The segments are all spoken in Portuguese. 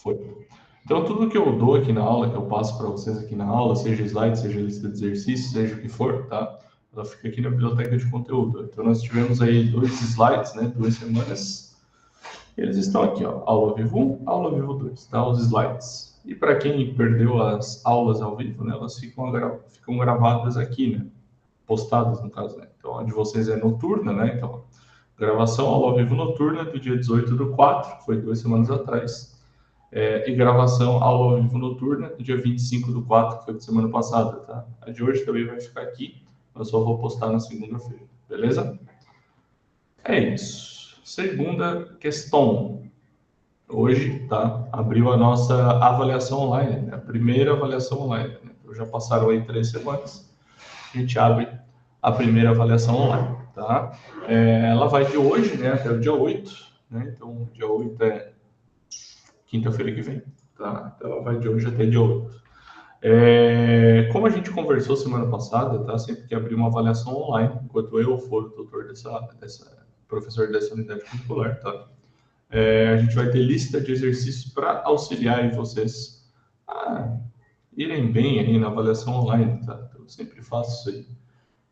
Foi. Então, tudo que eu dou aqui na aula, que eu passo para vocês aqui na aula, seja slide, seja lista de exercícios, seja o que for, tá? Ela fica aqui na biblioteca de conteúdo. Então, nós tivemos aí 2 slides, né? 2 semanas. Eles estão aqui, ó. Aula vivo 1, aula vivo 2, tá? Os slides. E para quem perdeu as aulas ao vivo, né? Elas ficam gravadas aqui, né? Postadas, no caso, né? Então, a de vocês é noturna, né? Então, gravação aula ao vivo noturna do dia 18/4, foi 2 semanas atrás. E gravação aula ao vivo noturna, no dia 25/4, que foi de semana passada, tá? A de hoje também vai ficar aqui, eu só vou postar na segunda-feira, beleza? É isso. Segunda questão. Hoje, tá? Abriu a nossa avaliação online, né? A primeira avaliação online, né? Então, já passaram aí 3 semanas, a gente abre a primeira avaliação online, tá? Ela vai de hoje, né, até o dia 8, né? Então, dia 8 é quinta-feira que vem, tá? Então, ela vai de hoje até dia 8. Como a gente conversou semana passada, tá? Sempre que abrir uma avaliação online, enquanto eu for o tutor professor dessa unidade curricular, tá? A gente vai ter lista de exercícios para auxiliar vocês a irem bem aí na avaliação online, tá? Então, eu sempre faço isso aí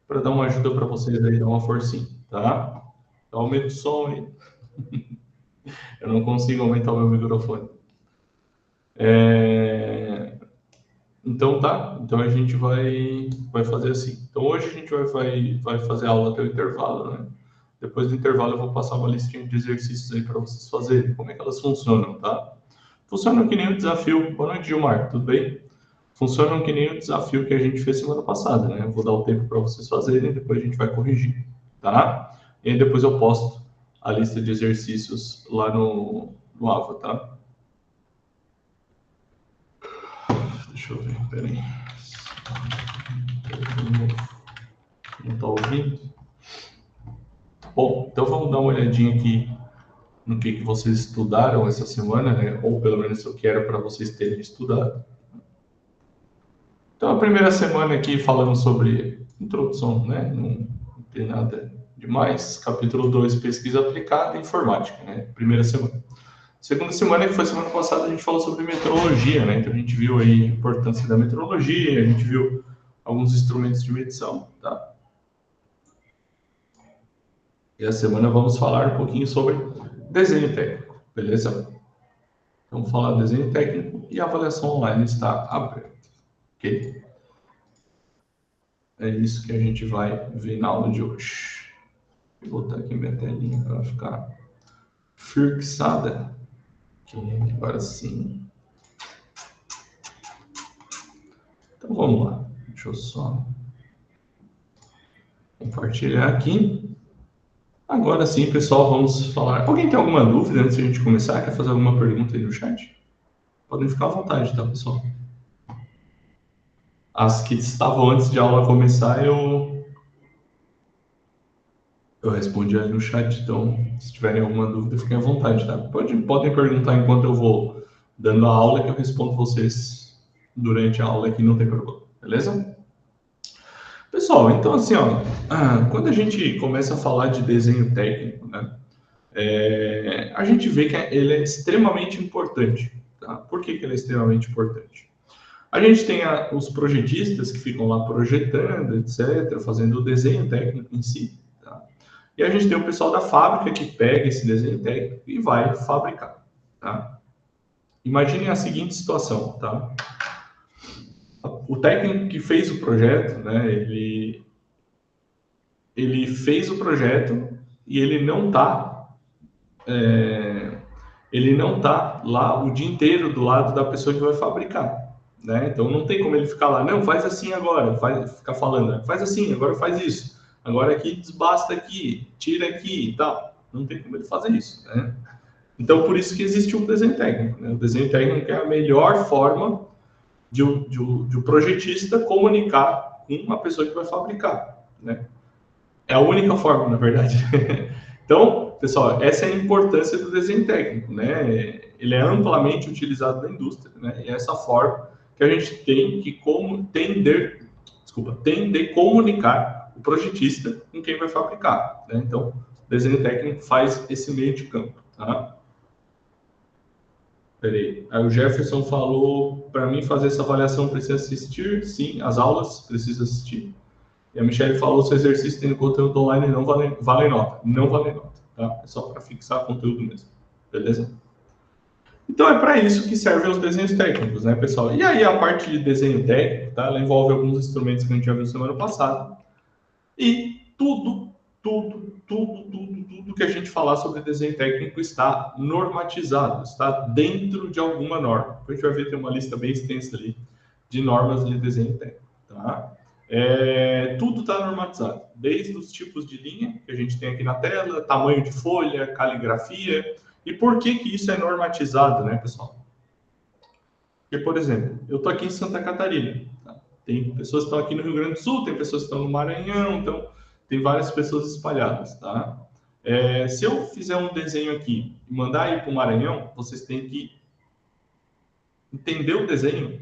para dar uma ajuda para vocês aí, dar uma forcinha, tá? Aumenta o som aí. Eu não consigo aumentar o meu microfone. Então tá, então a gente vai fazer assim. Então hoje a gente vai fazer aula até o intervalo, né? Depois do intervalo eu vou passar uma listinha de exercícios aí para vocês fazerem. Como é que elas funcionam, tá? Funcionam que nem o desafio. Boa noite, Gilmar, tudo bem? Funcionam que nem o desafio que a gente fez semana passada, né? Eu vou dar o tempo para vocês fazerem, depois a gente vai corrigir, tá? E aí depois eu posto a lista de exercícios lá no AVA, tá? Deixa eu ver, peraí. Não está ouvindo? Bom, então vamos dar uma olhadinha aqui no que vocês estudaram essa semana, né? Ou pelo menos eu quero para vocês terem estudado. Então, a primeira semana aqui falando sobre introdução, né? Não tem nada demais. Capítulo 2, pesquisa aplicada e informática, né? Primeira semana. Segunda semana, que foi semana passada, a gente falou sobre metrologia, né? Então, a gente viu aí a importância da metrologia, a gente viu alguns instrumentos de medição, tá? E a semana vamos falar um pouquinho sobre desenho técnico, beleza? Então, vamos falar de desenho técnico e a avaliação online está aberta, ok? É isso que a gente vai ver na aula de hoje. Vou botar aqui minha telinha para ficar fixada. Ok, agora sim. Então, vamos lá. Deixa eu só compartilhar aqui. Agora sim, pessoal, vamos falar. Alguém tem alguma dúvida antes de a gente começar? Quer fazer alguma pergunta aí no chat? Podem ficar à vontade, tá, pessoal? As que estavam antes de a aula começar, eu respondi aí no chat. Então, se tiverem alguma dúvida, fiquem à vontade, tá? Podem perguntar enquanto eu vou dando a aula, que eu respondo vocês durante a aula aqui, não tem problema, beleza? Pessoal, então assim, ó, quando a gente começa a falar de desenho técnico, né, a gente vê que ele é extremamente importante, tá? Por que ele é extremamente importante? A gente tem os projetistas que ficam lá projetando, etc., fazendo o desenho técnico em si, tá? E a gente tem o pessoal da fábrica que pega esse desenho técnico e vai fabricar, tá? Imaginem a seguinte situação, tá? O técnico que fez o projeto, né, ele fez o projeto e ele não tá lá o dia inteiro do lado da pessoa que vai fabricar, né? Então não tem como ele ficar lá, não, faz assim agora, ficar falando, né? Faz assim, agora faz isso, agora aqui desbasta aqui, tira aqui e tal. Não tem como ele fazer isso, né? Então por isso que existe um desenho técnico, né? O desenho técnico é a melhor forma de um projetista comunicar com uma pessoa que vai fabricar, né? É a única forma, na verdade. Então, pessoal, essa é a importância do desenho técnico, né? Ele é amplamente utilizado na indústria, né? E é essa forma que a gente tem que tender comunicar o projetista com quem vai fabricar, né? Então, o desenho técnico faz esse meio de campo, tá? Peraí. Aí o Jefferson falou, para mim fazer essa avaliação precisa assistir, sim, as aulas precisa assistir. E a Michelle falou, se o exercício tem conteúdo online não vale nota. Não vale nota, tá? É só para fixar conteúdo mesmo, beleza? Então é para isso que servem os desenhos técnicos, né, pessoal? E aí a parte de desenho técnico, tá? Ela envolve alguns instrumentos que a gente já viu semana passada. E tudo que a gente falar sobre desenho técnico está normatizado, está dentro de alguma norma. A gente vai ver, tem uma lista bem extensa ali de normas de desenho técnico, tá? Tudo está normatizado, desde os tipos de linha que a gente tem aqui na tela, tamanho de folha, caligrafia. E por que isso é normatizado, né, pessoal? Porque, por exemplo, eu estou aqui em Santa Catarina, tá? Tem pessoas que estão aqui no Rio Grande do Sul, tem pessoas que estão no Maranhão, então tem várias pessoas espalhadas, tá? Se eu fizer um desenho aqui e mandar ir para o Maranhão, vocês têm que entender o desenho,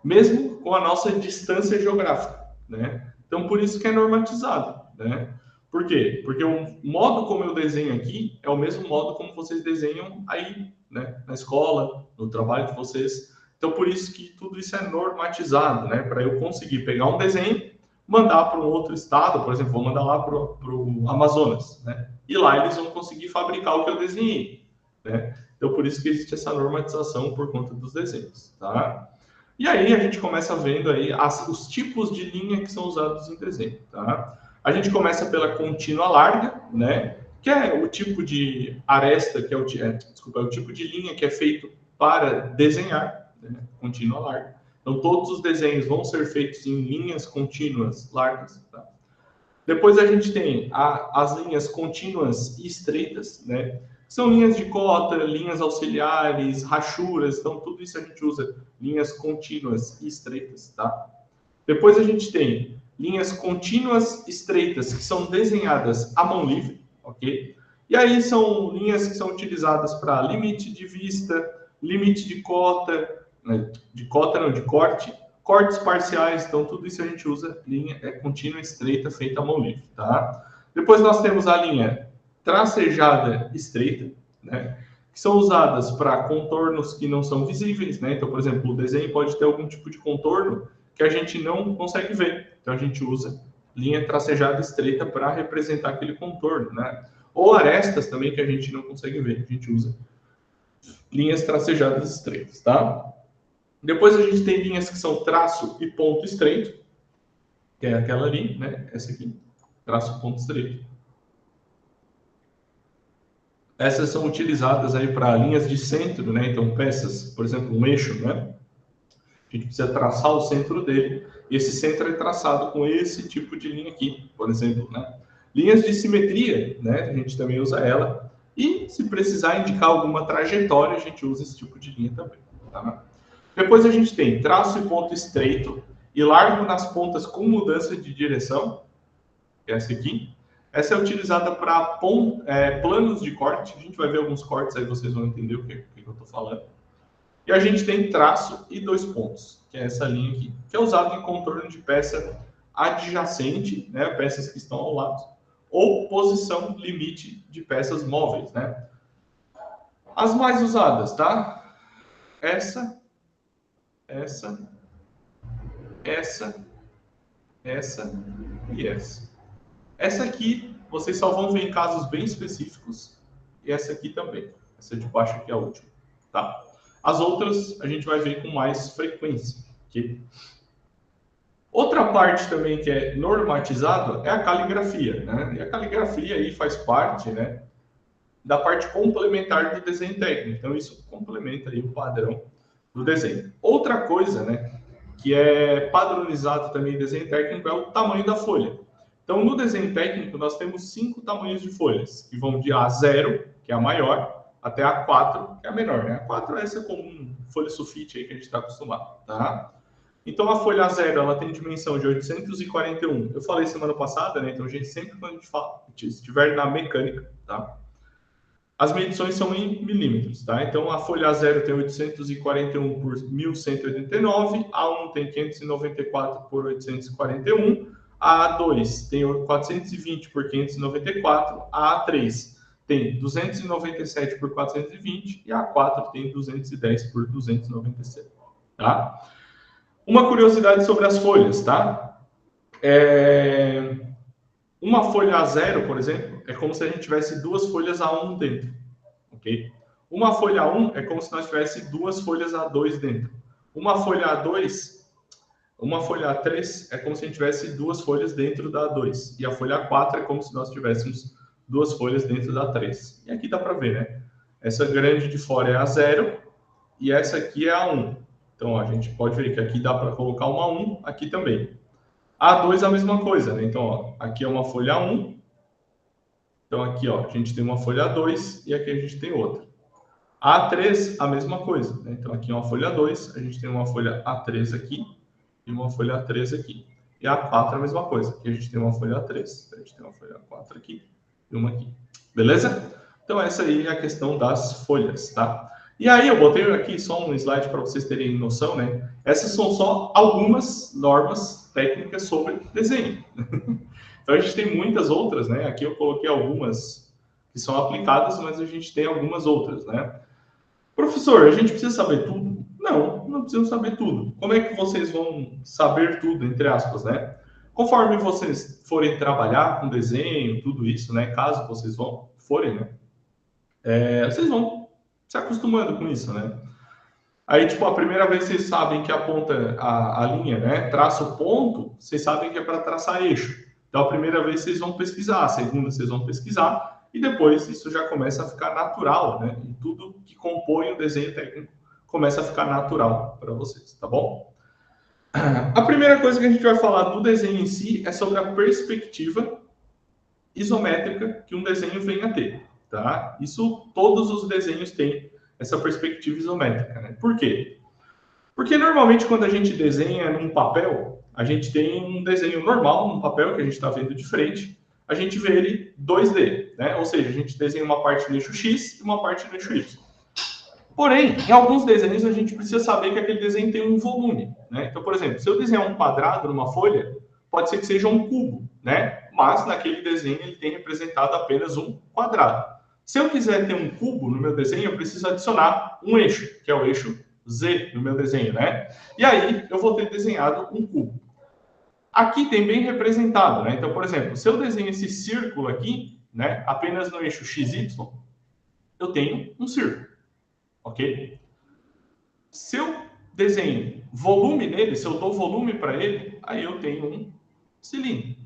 mesmo com a nossa distância geográfica, né? Então, por isso que é normatizado, né? Por quê? Porque o modo como eu desenho aqui é o mesmo modo como vocês desenham aí, né? Na escola, no trabalho de vocês. Então, por isso que tudo isso é normatizado, né? Para eu conseguir pegar um desenho, mandar para um outro estado, por exemplo, vou mandar lá para o Amazonas, né? E lá eles vão conseguir fabricar o que eu desenhei, né? Então, por isso que existe essa normatização por conta dos desenhos, tá? E aí a gente começa vendo aí os tipos de linha que são usados em desenho, tá? A gente começa pela contínua larga, né? Que é o tipo de aresta, que é o tipo de linha que é feito para desenhar, né? Contínua larga. Então, todos os desenhos vão ser feitos em linhas contínuas largas, tá? Depois a gente tem as linhas contínuas e estreitas, né? São linhas de cota, linhas auxiliares, rachuras, então tudo isso a gente usa linhas contínuas e estreitas, tá? Depois a gente tem linhas contínuas estreitas que são desenhadas à mão livre, ok? E aí são linhas que são utilizadas para limite de vista, limite de cota, né? De corte, cortes parciais, então tudo isso a gente usa linha contínua estreita feita à mão livre, tá? Depois nós temos a linha tracejada estreita, né? Que são usadas para contornos que não são visíveis, né? Então, por exemplo, o desenho pode ter algum tipo de contorno que a gente não consegue ver. Então, a gente usa linha tracejada estreita para representar aquele contorno, né? Ou arestas também que a gente não consegue ver, a gente usa linhas tracejadas estreitas, tá? Depois a gente tem linhas que são traço e ponto estreito, que é aquela ali, né? Essa aqui, traço e ponto estreito. Essas são utilizadas aí para linhas de centro, né? Então, peças, por exemplo, um eixo, né? A gente precisa traçar o centro dele, e esse centro é traçado com esse tipo de linha aqui, por exemplo, né? Linhas de simetria, né? A gente também usa ela. E se precisar indicar alguma trajetória, a gente usa esse tipo de linha também, tá? Depois a gente tem traço e ponto estreito e largo nas pontas com mudança de direção, que é essa aqui. Essa é utilizada para planos de corte. A gente vai ver alguns cortes aí, vocês vão entender o que eu estou falando. E a gente tem traço e dois pontos, que é essa linha aqui, que é usado em contorno de peça adjacente, né, peças que estão ao lado, ou posição limite de peças móveis, né? As mais usadas, tá? Essa, e essa. Essa aqui, vocês só vão ver em casos bem específicos, e essa aqui também. Essa de baixo aqui é a última, tá? As outras a gente vai ver com mais frequência, ok? Outra parte também que é normatizada é a caligrafia, né? E a caligrafia aí faz parte, né, da parte complementar do desenho técnico. Então isso complementa aí o padrão do desenho. Outra coisa, né, que é padronizado também em desenho técnico é o tamanho da folha. Então no desenho técnico nós temos 5 tamanhos de folhas, que vão de A0, que é a maior, até a A4, que é a menor, né? A 4 é essa comum, folha sulfite aí que a gente está acostumado, tá? Então, a folha A0, ela tem dimensão de 841. Eu falei semana passada, né? Então, a gente sempre, quando a gente fala, se estiver na mecânica, tá? As medições são em milímetros, tá? Então, a folha A0 tem 841 por 1189, a A1 tem 594 por 841, a A2 tem 420 por 594, a A3 tem 297 por 420 e a 4 tem 210 por 297, tá? Uma curiosidade sobre as folhas, tá? Uma folha A0, por exemplo, é como se a gente tivesse duas folhas A1 dentro, ok? Uma folha A1 é como se nós tivéssemos duas folhas A2 dentro. Uma folha A3 é como se a gente tivesse duas folhas dentro da A2. E a folha A4 é como se nós tivéssemos duas folhas dentro da A3. E aqui dá para ver, né? Essa grande de fora é A0 e essa aqui é A1. Então, ó, a gente pode ver que aqui dá para colocar uma 1, aqui também. A2 é a mesma coisa, né? Então, ó, aqui é uma folha A1. Então, aqui, ó, a gente tem uma folha A2 e aqui a gente tem outra. A3, a mesma coisa, né? Então, aqui é uma folha A2, a gente tem uma folha A3 aqui e uma folha A3 aqui. E A4 é a mesma coisa, aqui a gente tem uma folha A3, a gente tem uma folha A4 aqui e uma aqui. Beleza? Então, essa aí é a questão das folhas, tá? E aí, eu botei aqui só um slide para vocês terem noção, né? Essas são só algumas normas técnicas sobre desenho. Então, a gente tem muitas outras, né? Aqui eu coloquei algumas que são aplicadas, mas a gente tem algumas outras, né? Professor, a gente precisa saber tudo? Não, não precisamos saber tudo. Como é que vocês vão saber tudo, entre aspas, né? Conforme vocês forem trabalhar com desenho, tudo isso, né? Caso vocês forem, né? Vocês vão se acostumando com isso, né? Aí, tipo, a primeira vez vocês sabem que aponta a linha, né? Traça o ponto, vocês sabem que é para traçar eixo. Então, a primeira vez vocês vão pesquisar, a segunda vocês vão pesquisar, e depois isso já começa a ficar natural, né? E tudo que compõe o desenho técnico começa a ficar natural para vocês, tá bom? A primeira coisa que a gente vai falar do desenho em si é sobre a perspectiva isométrica que um desenho vem a ter, tá? Isso todos os desenhos têm essa perspectiva isométrica, né? Por quê? Porque normalmente quando a gente desenha num papel, a gente tem um desenho normal num papel que a gente está vendo de frente, a gente vê ele 2D, né? Ou seja, a gente desenha uma parte no eixo X e uma parte no eixo Y. Porém, em alguns desenhos a gente precisa saber que aquele desenho tem um volume, né? Então, por exemplo, se eu desenhar um quadrado numa folha, pode ser que seja um cubo, né? Mas naquele desenho ele tem representado apenas um quadrado. Se eu quiser ter um cubo no meu desenho, eu preciso adicionar um eixo, que é o eixo Z no meu desenho, né? E aí eu vou ter desenhado um cubo. Aqui tem bem representado, né? Então, por exemplo, se eu desenho esse círculo aqui, né, apenas no eixo XY, eu tenho um círculo, ok? Se eu desenho volume nele, se eu dou volume para ele, aí eu tenho um cilindro,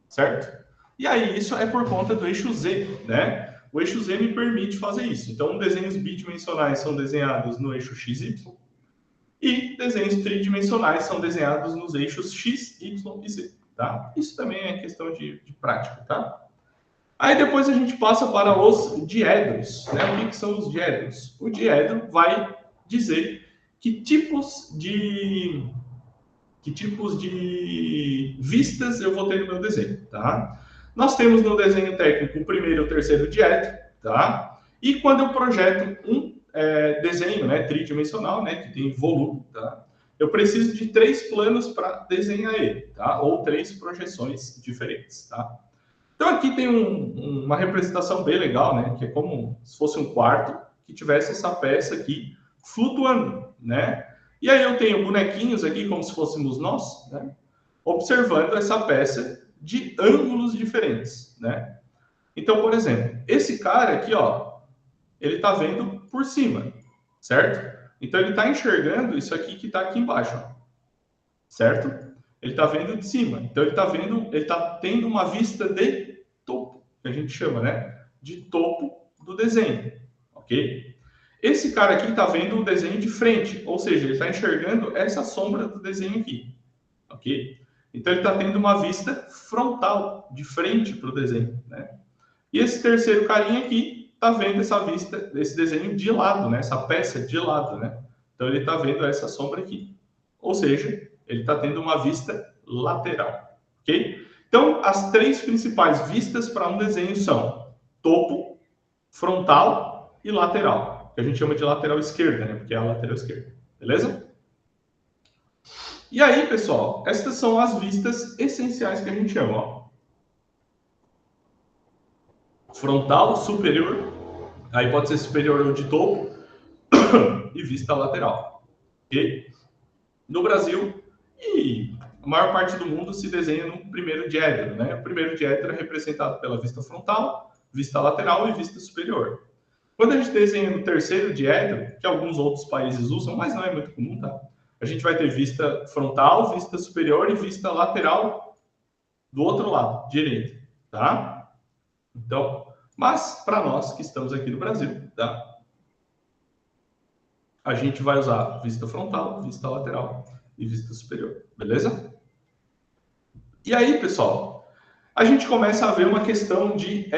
certo? E aí isso é por conta do eixo Z, né? O eixo Z me permite fazer isso. Então, desenhos bidimensionais são desenhados no eixo XY e desenhos tridimensionais são desenhados nos eixos X, Y e Z, tá? Isso também é questão de prática, tá? Aí depois a gente passa para os diedros, né? O que são os diedros? O diedro vai dizer que tipos de vistas eu vou ter no meu desenho, tá? Nós temos no desenho técnico o primeiro e o terceiro diedro, tá? E quando eu projeto um desenho, né, tridimensional, né, que tem volume, tá? Eu preciso de 3 planos para desenhar ele, tá? Ou 3 projeções diferentes, tá? Então aqui tem uma representação bem legal, né? Que é como se fosse um quarto que tivesse essa peça aqui flutuando, né? E aí eu tenho bonequinhos aqui, como se fôssemos nós, né? Observando essa peça de ângulos diferentes, né? Então, por exemplo, esse cara aqui, ó, ele está vendo por cima, certo? Então ele está enxergando isso aqui que está aqui embaixo, ó, certo? Ele está vendo de cima. Então ele está tendo uma vista de topo, que a gente chama, né? De topo do desenho, ok? Esse cara aqui está vendo o desenho de frente, ou seja, ele está enxergando essa sombra do desenho aqui, ok? Então ele está tendo uma vista frontal, de frente para o desenho, né? E esse terceiro carinha aqui está vendo essa vista, esse desenho de lado, né? Essa peça de lado, né? Então ele está vendo essa sombra aqui, ou seja, ele está tendo uma vista lateral, ok? Então, as 3 principais vistas para um desenho são topo, frontal e lateral, que a gente chama de lateral esquerda, né? Porque é a lateral esquerda, beleza? E aí, pessoal, estas são as vistas essenciais que a gente chama, ó. frontal, superior, aí pode ser superior ou de topo, e vista lateral. Ok? No Brasil e a maior parte do mundo se desenha no primeiro diedro, né? O primeiro diedro é representado pela vista frontal, vista lateral e vista superior. Quando a gente desenha no terceiro diedro, que alguns outros países usam, mas não é muito comum, tá? A gente vai ter vista frontal, vista superior e vista lateral do outro lado, direito, tá? Então, mas para nós que estamos aqui no Brasil, tá? A gente vai usar vista frontal, vista lateral e vista superior, beleza? E aí, pessoal, a gente começa a ver uma questão de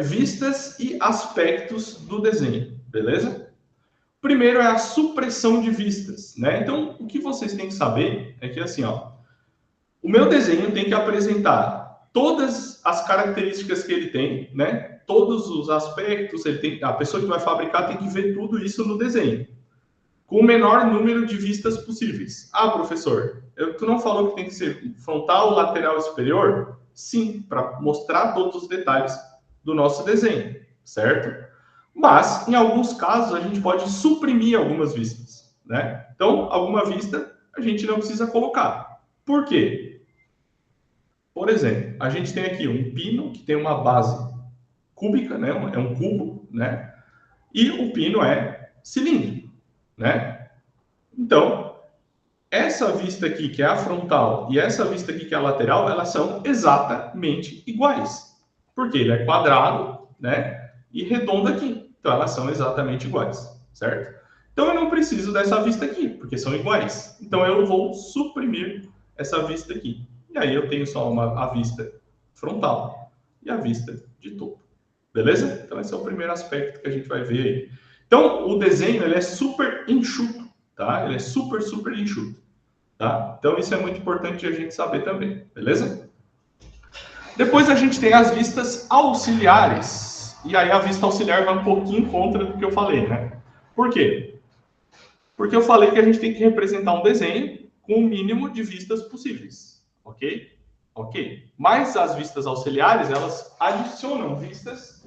vistas e aspectos do desenho, beleza? Primeiro é a supressão de vistas, né? Então, o que vocês têm que saber é que, assim, ó, o meu desenho tem que apresentar todas as características que ele tem, né? Todos os aspectos, a pessoa que vai fabricar tem que ver tudo isso no desenho, com o menor número de vistas possíveis. Ah, professor, tu não falou que tem que ser frontal, lateral e superior? Sim, para mostrar todos os detalhes do nosso desenho, certo? Mas, em alguns casos, a gente pode suprimir algumas vistas, né? Então, alguma vista a gente não precisa colocar. Por quê? Por exemplo, a gente tem aqui um pino que tem uma base cúbica, né? É um cubo, né? E o pino é cilíndrico, né? Então, essa vista aqui, que é a frontal, e essa vista aqui, que é a lateral, elas são exatamente iguais. Porque ele é quadrado, né? E redondo aqui. Então, elas são exatamente iguais, certo? Então, eu não preciso dessa vista aqui, porque são iguais. Então, eu vou suprimir essa vista aqui. E aí, eu tenho só a vista frontal e a vista de topo. Beleza? Então, esse é o primeiro aspecto que a gente vai ver aí. Então, o desenho, ele é super enxuto, tá? Ele é super, super enxuto, tá? Então, isso é muito importante a gente saber também, beleza? Depois a gente tem as vistas auxiliares. E aí a vista auxiliar vai um pouquinho contra do que eu falei, né? Por quê? Porque eu falei que a gente tem que representar um desenho com o mínimo de vistas possíveis, ok? Ok. Mas as vistas auxiliares, elas adicionam vistas...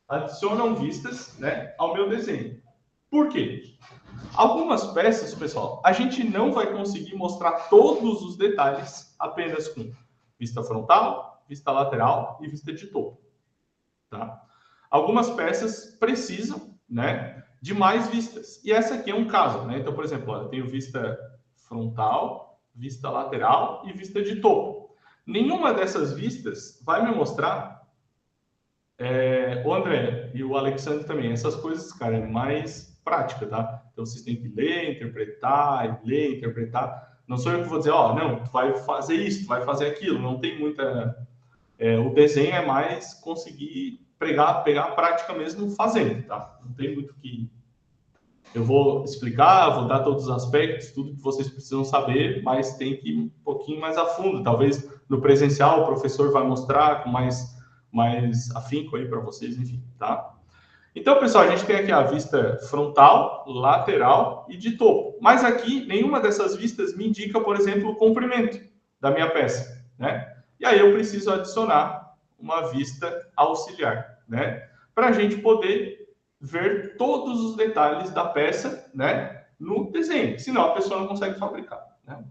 Adicionam vistas, né, ao meu desenho. Por quê? Algumas peças, pessoal, a gente não vai conseguir mostrar todos os detalhes apenas com vista frontal, vista lateral e vista de topo, tá? Algumas peças precisam, né, de mais vistas. E essa aqui é um caso, né? Então, por exemplo, olha, eu tenho vista frontal, vista lateral e vista de topo. Nenhuma dessas vistas vai me mostrar o André e o Alexandre também, essas coisas, cara, é mais prática, tá? Então vocês têm que ler, interpretar. Não sou eu que vou dizer, ó, não, tu vai fazer isso, tu vai fazer aquilo. Não tem muita. O desenho é mais conseguir pegar a prática mesmo fazendo, tá? Não tem muito que. Eu vou explicar, vou dar todos os aspectos, tudo que vocês precisam saber, mas tem que ir um pouquinho mais a fundo. Talvez no presencial o professor vai mostrar com mais afinco aí para vocês, enfim, tá? Então, pessoal, a gente tem aqui a vista frontal, lateral e de topo. Mas aqui, nenhuma dessas vistas me indica, por exemplo, o comprimento da minha peça, né? E aí eu preciso adicionar uma vista auxiliar, né? Para a gente poder ver todos os detalhes da peça, né? No desenho. Senão a pessoa não consegue fabricar, né?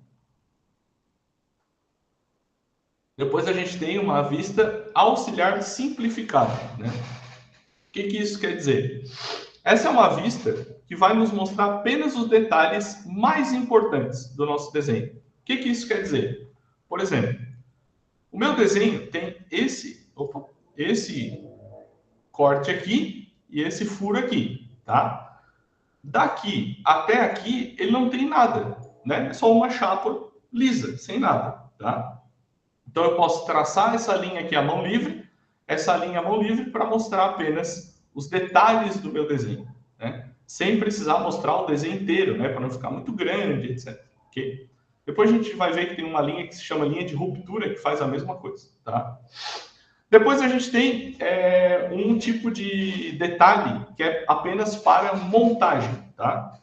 Depois a gente tem uma vista auxiliar simplificada, né? O que isso quer dizer? Essa é uma vista que vai nos mostrar apenas os detalhes mais importantes do nosso desenho. O que isso quer dizer? Por exemplo, o meu desenho tem esse corte aqui e esse furo aqui, tá? Daqui até aqui ele não tem nada, né? É só uma chapa lisa, sem nada, tá? Então eu posso traçar essa linha aqui à mão livre, essa linha à mão livre para mostrar apenas os detalhes do meu desenho, né? Sem precisar mostrar o desenho inteiro, né? Para não ficar muito grande, etc. Ok? Depois a gente vai ver que tem uma linha que se chama linha de ruptura que faz a mesma coisa, tá? Depois a gente tem um tipo de detalhe que é apenas para montagem, tá?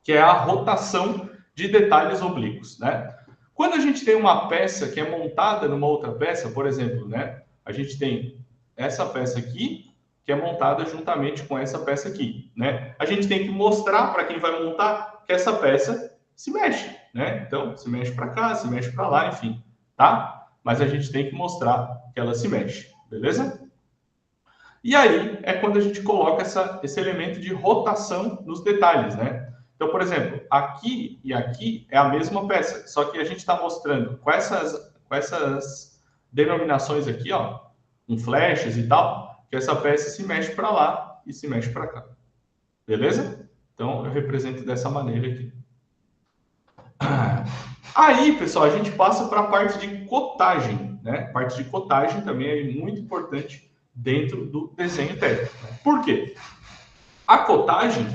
Que é a rotação de detalhes oblíquos, né? Quando a gente tem uma peça que é montada numa outra peça, por exemplo, né? A gente tem essa peça aqui, que é montada juntamente com essa peça aqui, né? A gente tem que mostrar para quem vai montar que essa peça se mexe, né? Então, se mexe para cá, se mexe para lá, enfim, tá? Mas a gente tem que mostrar que ela se mexe, beleza? E aí é quando a gente coloca esse elemento de rotação nos detalhes, né? Então, por exemplo, aqui e aqui é a mesma peça, só que a gente está mostrando com essas denominações aqui, ó, com flechas e tal, que essa peça se mexe para lá e se mexe para cá. Beleza? Então, eu represento dessa maneira aqui. Aí, pessoal, a gente passa para a parte de cotagem, né? A parte de cotagem também é muito importante dentro do desenho técnico. Né? Por quê? A cotagem,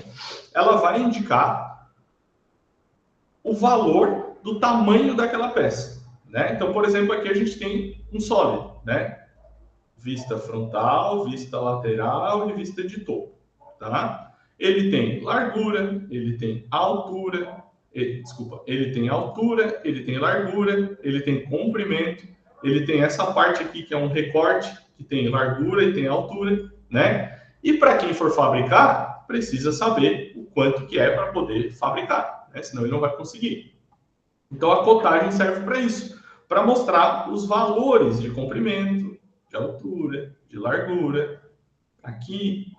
ela vai indicar o valor do tamanho daquela peça, né? Então, por exemplo, aqui a gente tem um sólido, né? Vista frontal, vista lateral e vista de topo, tá? Ele tem largura, ele tem altura, ele tem altura, ele tem largura, ele tem comprimento, ele tem essa parte aqui que é um recorte, que tem largura e tem altura, né? E para quem for fabricar, precisa saber o quanto que é para poder fabricar, né? Senão ele não vai conseguir. Então a cotagem serve para isso, para mostrar os valores de comprimento, de altura, de largura, aqui,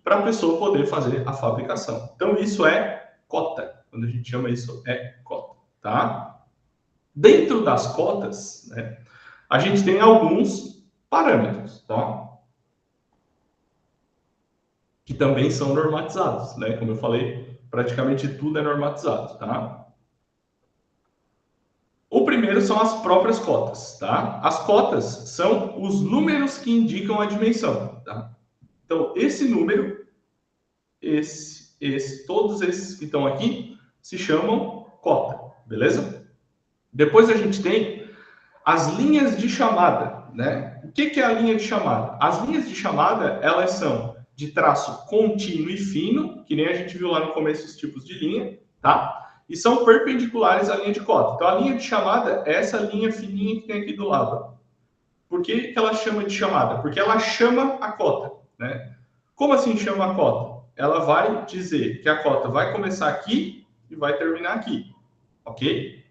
para a pessoa poder fazer a fabricação. Então isso é cota. Quando a gente chama isso é cota, tá? Dentro das cotas, né, a gente tem alguns parâmetros, tá? Que também são normatizados, né? Como eu falei, praticamente tudo é normatizado, tá? O primeiro são as próprias cotas, tá? As cotas são os números que indicam a dimensão, tá? Então, esse número, todos esses que estão aqui, se chamam cota, beleza? Depois a gente tem as linhas de chamada, né? O que é a linha de chamada? As linhas de chamada, elas são de traço contínuo e fino, que nem a gente viu lá no começo os tipos de linha, tá? E são perpendiculares à linha de cota. Então, a linha de chamada é essa linha fininha que tem aqui do lado. Por que ela chama de chamada? Porque ela chama a cota, né? Como assim chama a cota? Ela vai dizer que a cota vai começar aqui e vai terminar aqui, ok?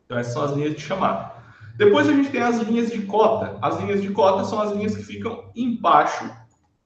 Então, essas são as linhas de chamada. Depois a gente tem as linhas de cota. As linhas de cota são as linhas que ficam embaixo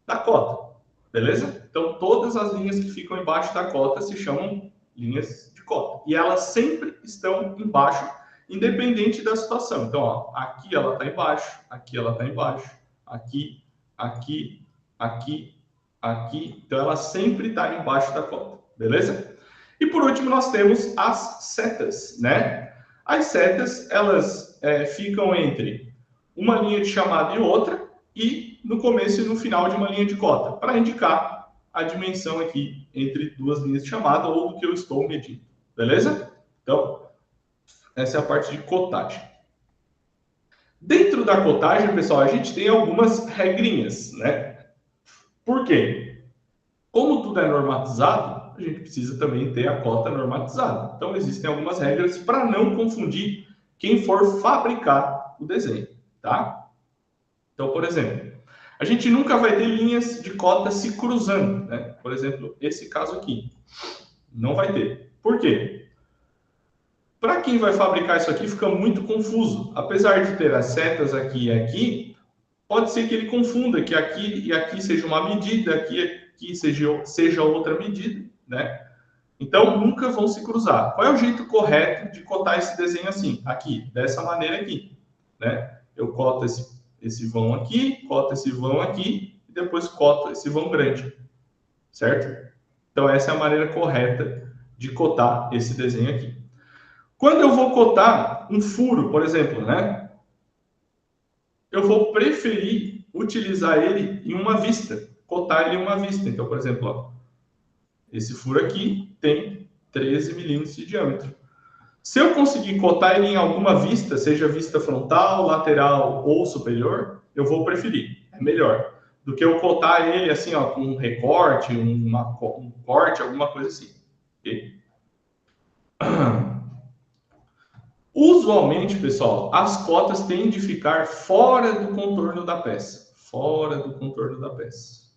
da cota, beleza? Então, todas as linhas que ficam embaixo da cota se chamam linhas de cota. E elas sempre estão embaixo, independente da situação. Então, ó, aqui ela está embaixo, aqui ela está embaixo, aqui, aqui, aqui, aqui. Então, ela sempre está embaixo da cota, beleza? E por último, nós temos as setas, né? As setas, elas ficam entre uma linha de chamada e outra, e no começo e no final de uma linha de cota, para indicar a dimensão aqui entre duas linhas de chamada ou do que eu estou medindo, beleza? Então, essa é a parte de cotagem. Dentro da cotagem, pessoal, a gente tem algumas regrinhas, né? Por quê? Como tudo é normatizado, a gente precisa também ter a cota normatizada. Então, existem algumas regras para não confundir quem for fabricar o desenho, tá? Então, por exemplo, a gente nunca vai ter linhas de cota se cruzando, né? Por exemplo, esse caso aqui. Não vai ter. Por quê? Para quem vai fabricar isso aqui, fica muito confuso. Apesar de ter as setas aqui e aqui, pode ser que ele confunda que aqui e aqui seja uma medida, aqui seja outra medida, né? Então, nunca vão se cruzar. Qual é o jeito correto de cotar esse desenho assim? Aqui, dessa maneira aqui, né? Eu coto esse vão aqui, coto esse vão aqui, e depois coto esse vão grande, certo? Então, essa é a maneira correta de cotar esse desenho aqui. Quando eu vou cotar um furo, por exemplo, né? Eu vou preferir utilizar ele em uma vista, cotar ele em uma vista. Então, por exemplo, ó, esse furo aqui tem 13 milímetros de diâmetro. Se eu conseguir cotar ele em alguma vista, seja vista frontal, lateral ou superior, eu vou preferir. É melhor do que eu cotar ele assim, ó, com um recorte, um corte, alguma coisa assim. Okay? Usualmente, pessoal, as cotas tendem a ficar fora do contorno da peça. fora do contorno da peça.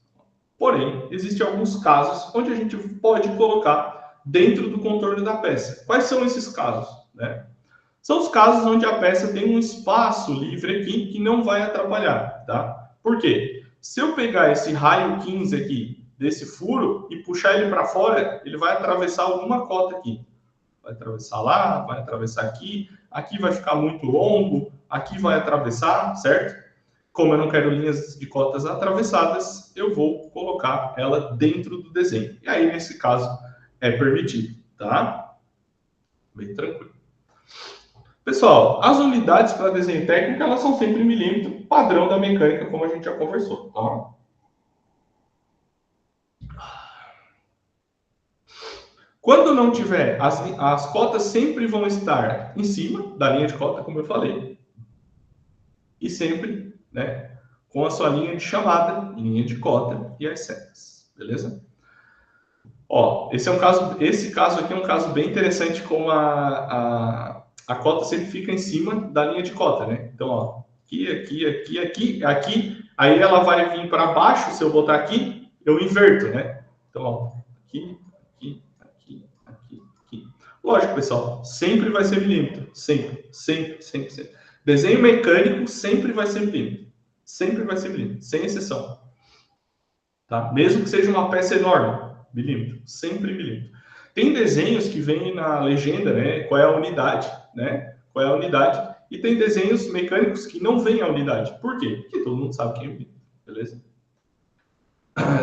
Porém, existem alguns casos onde a gente pode colocar dentro do contorno da peça. Quais são esses casos, né? São os casos onde a peça tem um espaço livre aqui que não vai atrapalhar, tá? Por quê? Se eu pegar esse raio 15 aqui desse furo e puxar ele para fora, ele vai atravessar alguma cota aqui. Vai atravessar lá, vai atravessar aqui, aqui vai ficar muito longo, aqui vai atravessar, certo? Como eu não quero linhas de cotas atravessadas, eu vou colocar ela dentro do desenho. E aí, nesse caso, é permitido, tá? Bem tranquilo. Pessoal, as unidades para desenho técnico, elas são sempre milímetro, padrão da mecânica, como a gente já conversou, tá? Quando não tiver, as cotas sempre vão estar em cima da linha de cota, como eu falei. E sempre, né, com a sua linha de chamada, linha de cota e as setas, beleza? Ó, esse caso aqui é um caso bem interessante, como a cota sempre fica em cima da linha de cota, né? Então, ó, aqui, aí ela vai vir para baixo, se eu botar aqui, eu inverto, né? Então, ó, aqui. Lógico, pessoal, sempre vai ser milímetro, sempre. Desenho mecânico sempre vai ser milímetro, sem exceção. Tá? Mesmo que seja uma peça enorme, milímetro, sempre milímetro. Tem desenhos que vêm na legenda, né? Qual é a unidade, né? Qual é a unidade? E tem desenhos mecânicos que não vêm a unidade. Por quê? Porque todo mundo sabe que é milímetro, beleza?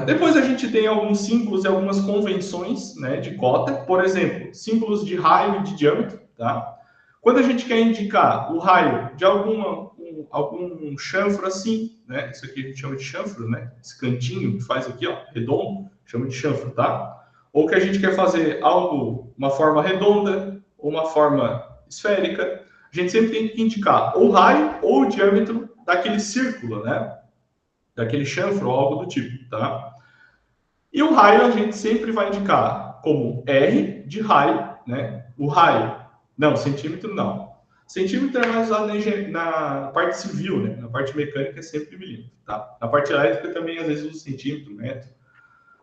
Depois a gente tem alguns símbolos e algumas convenções, né, de cota. Por exemplo, símbolos de raio e de diâmetro, tá? Quando a gente quer indicar o raio de algum chanfro assim, né? Isso aqui a gente chama de chanfro, né? Esse cantinho que faz aqui, ó, redondo, chama de chanfro, tá? Ou que a gente quer fazer algo, uma forma redonda ou uma forma esférica, a gente sempre tem que indicar ou o raio ou o diâmetro daquele círculo, né? Daquele chanfro ou algo do tipo, tá? E o raio a gente sempre vai indicar como R de raio, né? O raio, não, centímetro não. Centímetro é mais usado na parte civil, né? Na parte mecânica é sempre milímetro, tá? Na parte elétrica também às vezes usa centímetro, metro,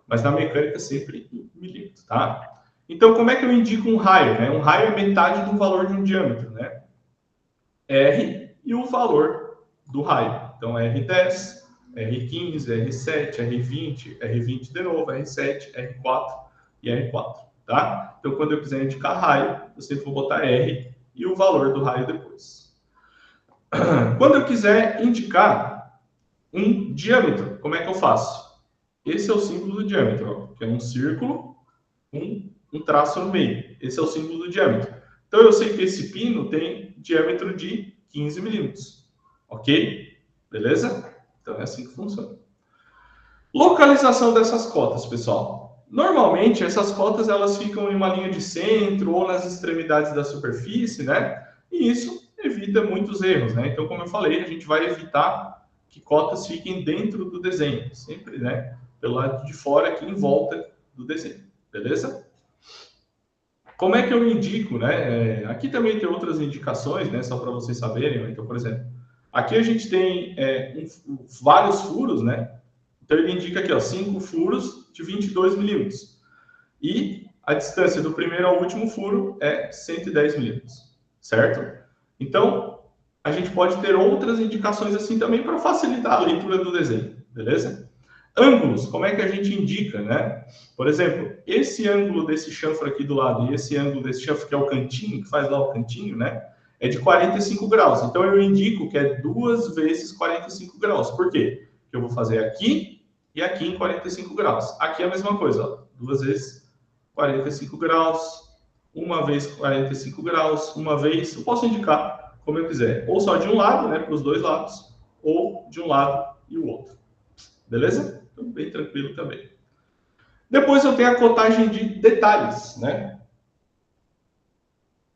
mas na mecânica sempre milímetro, tá? Então, como é que eu indico um raio, né? Um raio é metade do valor de um diâmetro, né? R e o valor do raio. Então, R10, R15, R7, R20, R20 de novo, R7, R4 e R4, tá? Então, quando eu quiser indicar raio, eu sempre vou botar R e o valor do raio depois. Quando eu quiser indicar um diâmetro, como é que eu faço? Esse é o símbolo do diâmetro, ó, que é um círculo, um traço no meio. Esse é o símbolo do diâmetro. Então, eu sei que esse pino tem diâmetro de 15 milímetros, ok? Beleza? Então, é assim que funciona. Localização dessas cotas, pessoal. Normalmente, essas cotas elas ficam em uma linha de centro ou nas extremidades da superfície, né? E isso evita muitos erros, né? Então, como eu falei, a gente vai evitar que cotas fiquem dentro do desenho, sempre, né? Pelo lado de fora, aqui em volta do desenho, beleza? Como é que eu indico, né? Aqui também tem outras indicações, né? Só para vocês saberem. Né? Então, por exemplo, aqui a gente tem vários furos, né? Então, ele indica aqui, ó, 5 furos de 22 milímetros. E a distância do primeiro ao último furo é 110 milímetros, certo? Então, a gente pode ter outras indicações assim também para facilitar a leitura do desenho, beleza? Ângulos, como é que a gente indica, né? Por exemplo, esse ângulo desse chanfro aqui do lado e esse ângulo desse chanfro, que é o cantinho, que faz lá o cantinho, né? É de 45 graus. Então, eu indico que é 2 vezes 45 graus. Por quê? Porque eu vou fazer aqui e aqui em 45 graus. Aqui é a mesma coisa, ó. 2 vezes 45 graus, uma vez 45 graus, uma vez. Eu posso indicar como eu quiser. Ou só de um lado, né? Para os dois lados. Ou de um lado e o outro. Beleza? Então, bem tranquilo também. Depois eu tenho a cotagem de detalhes, né?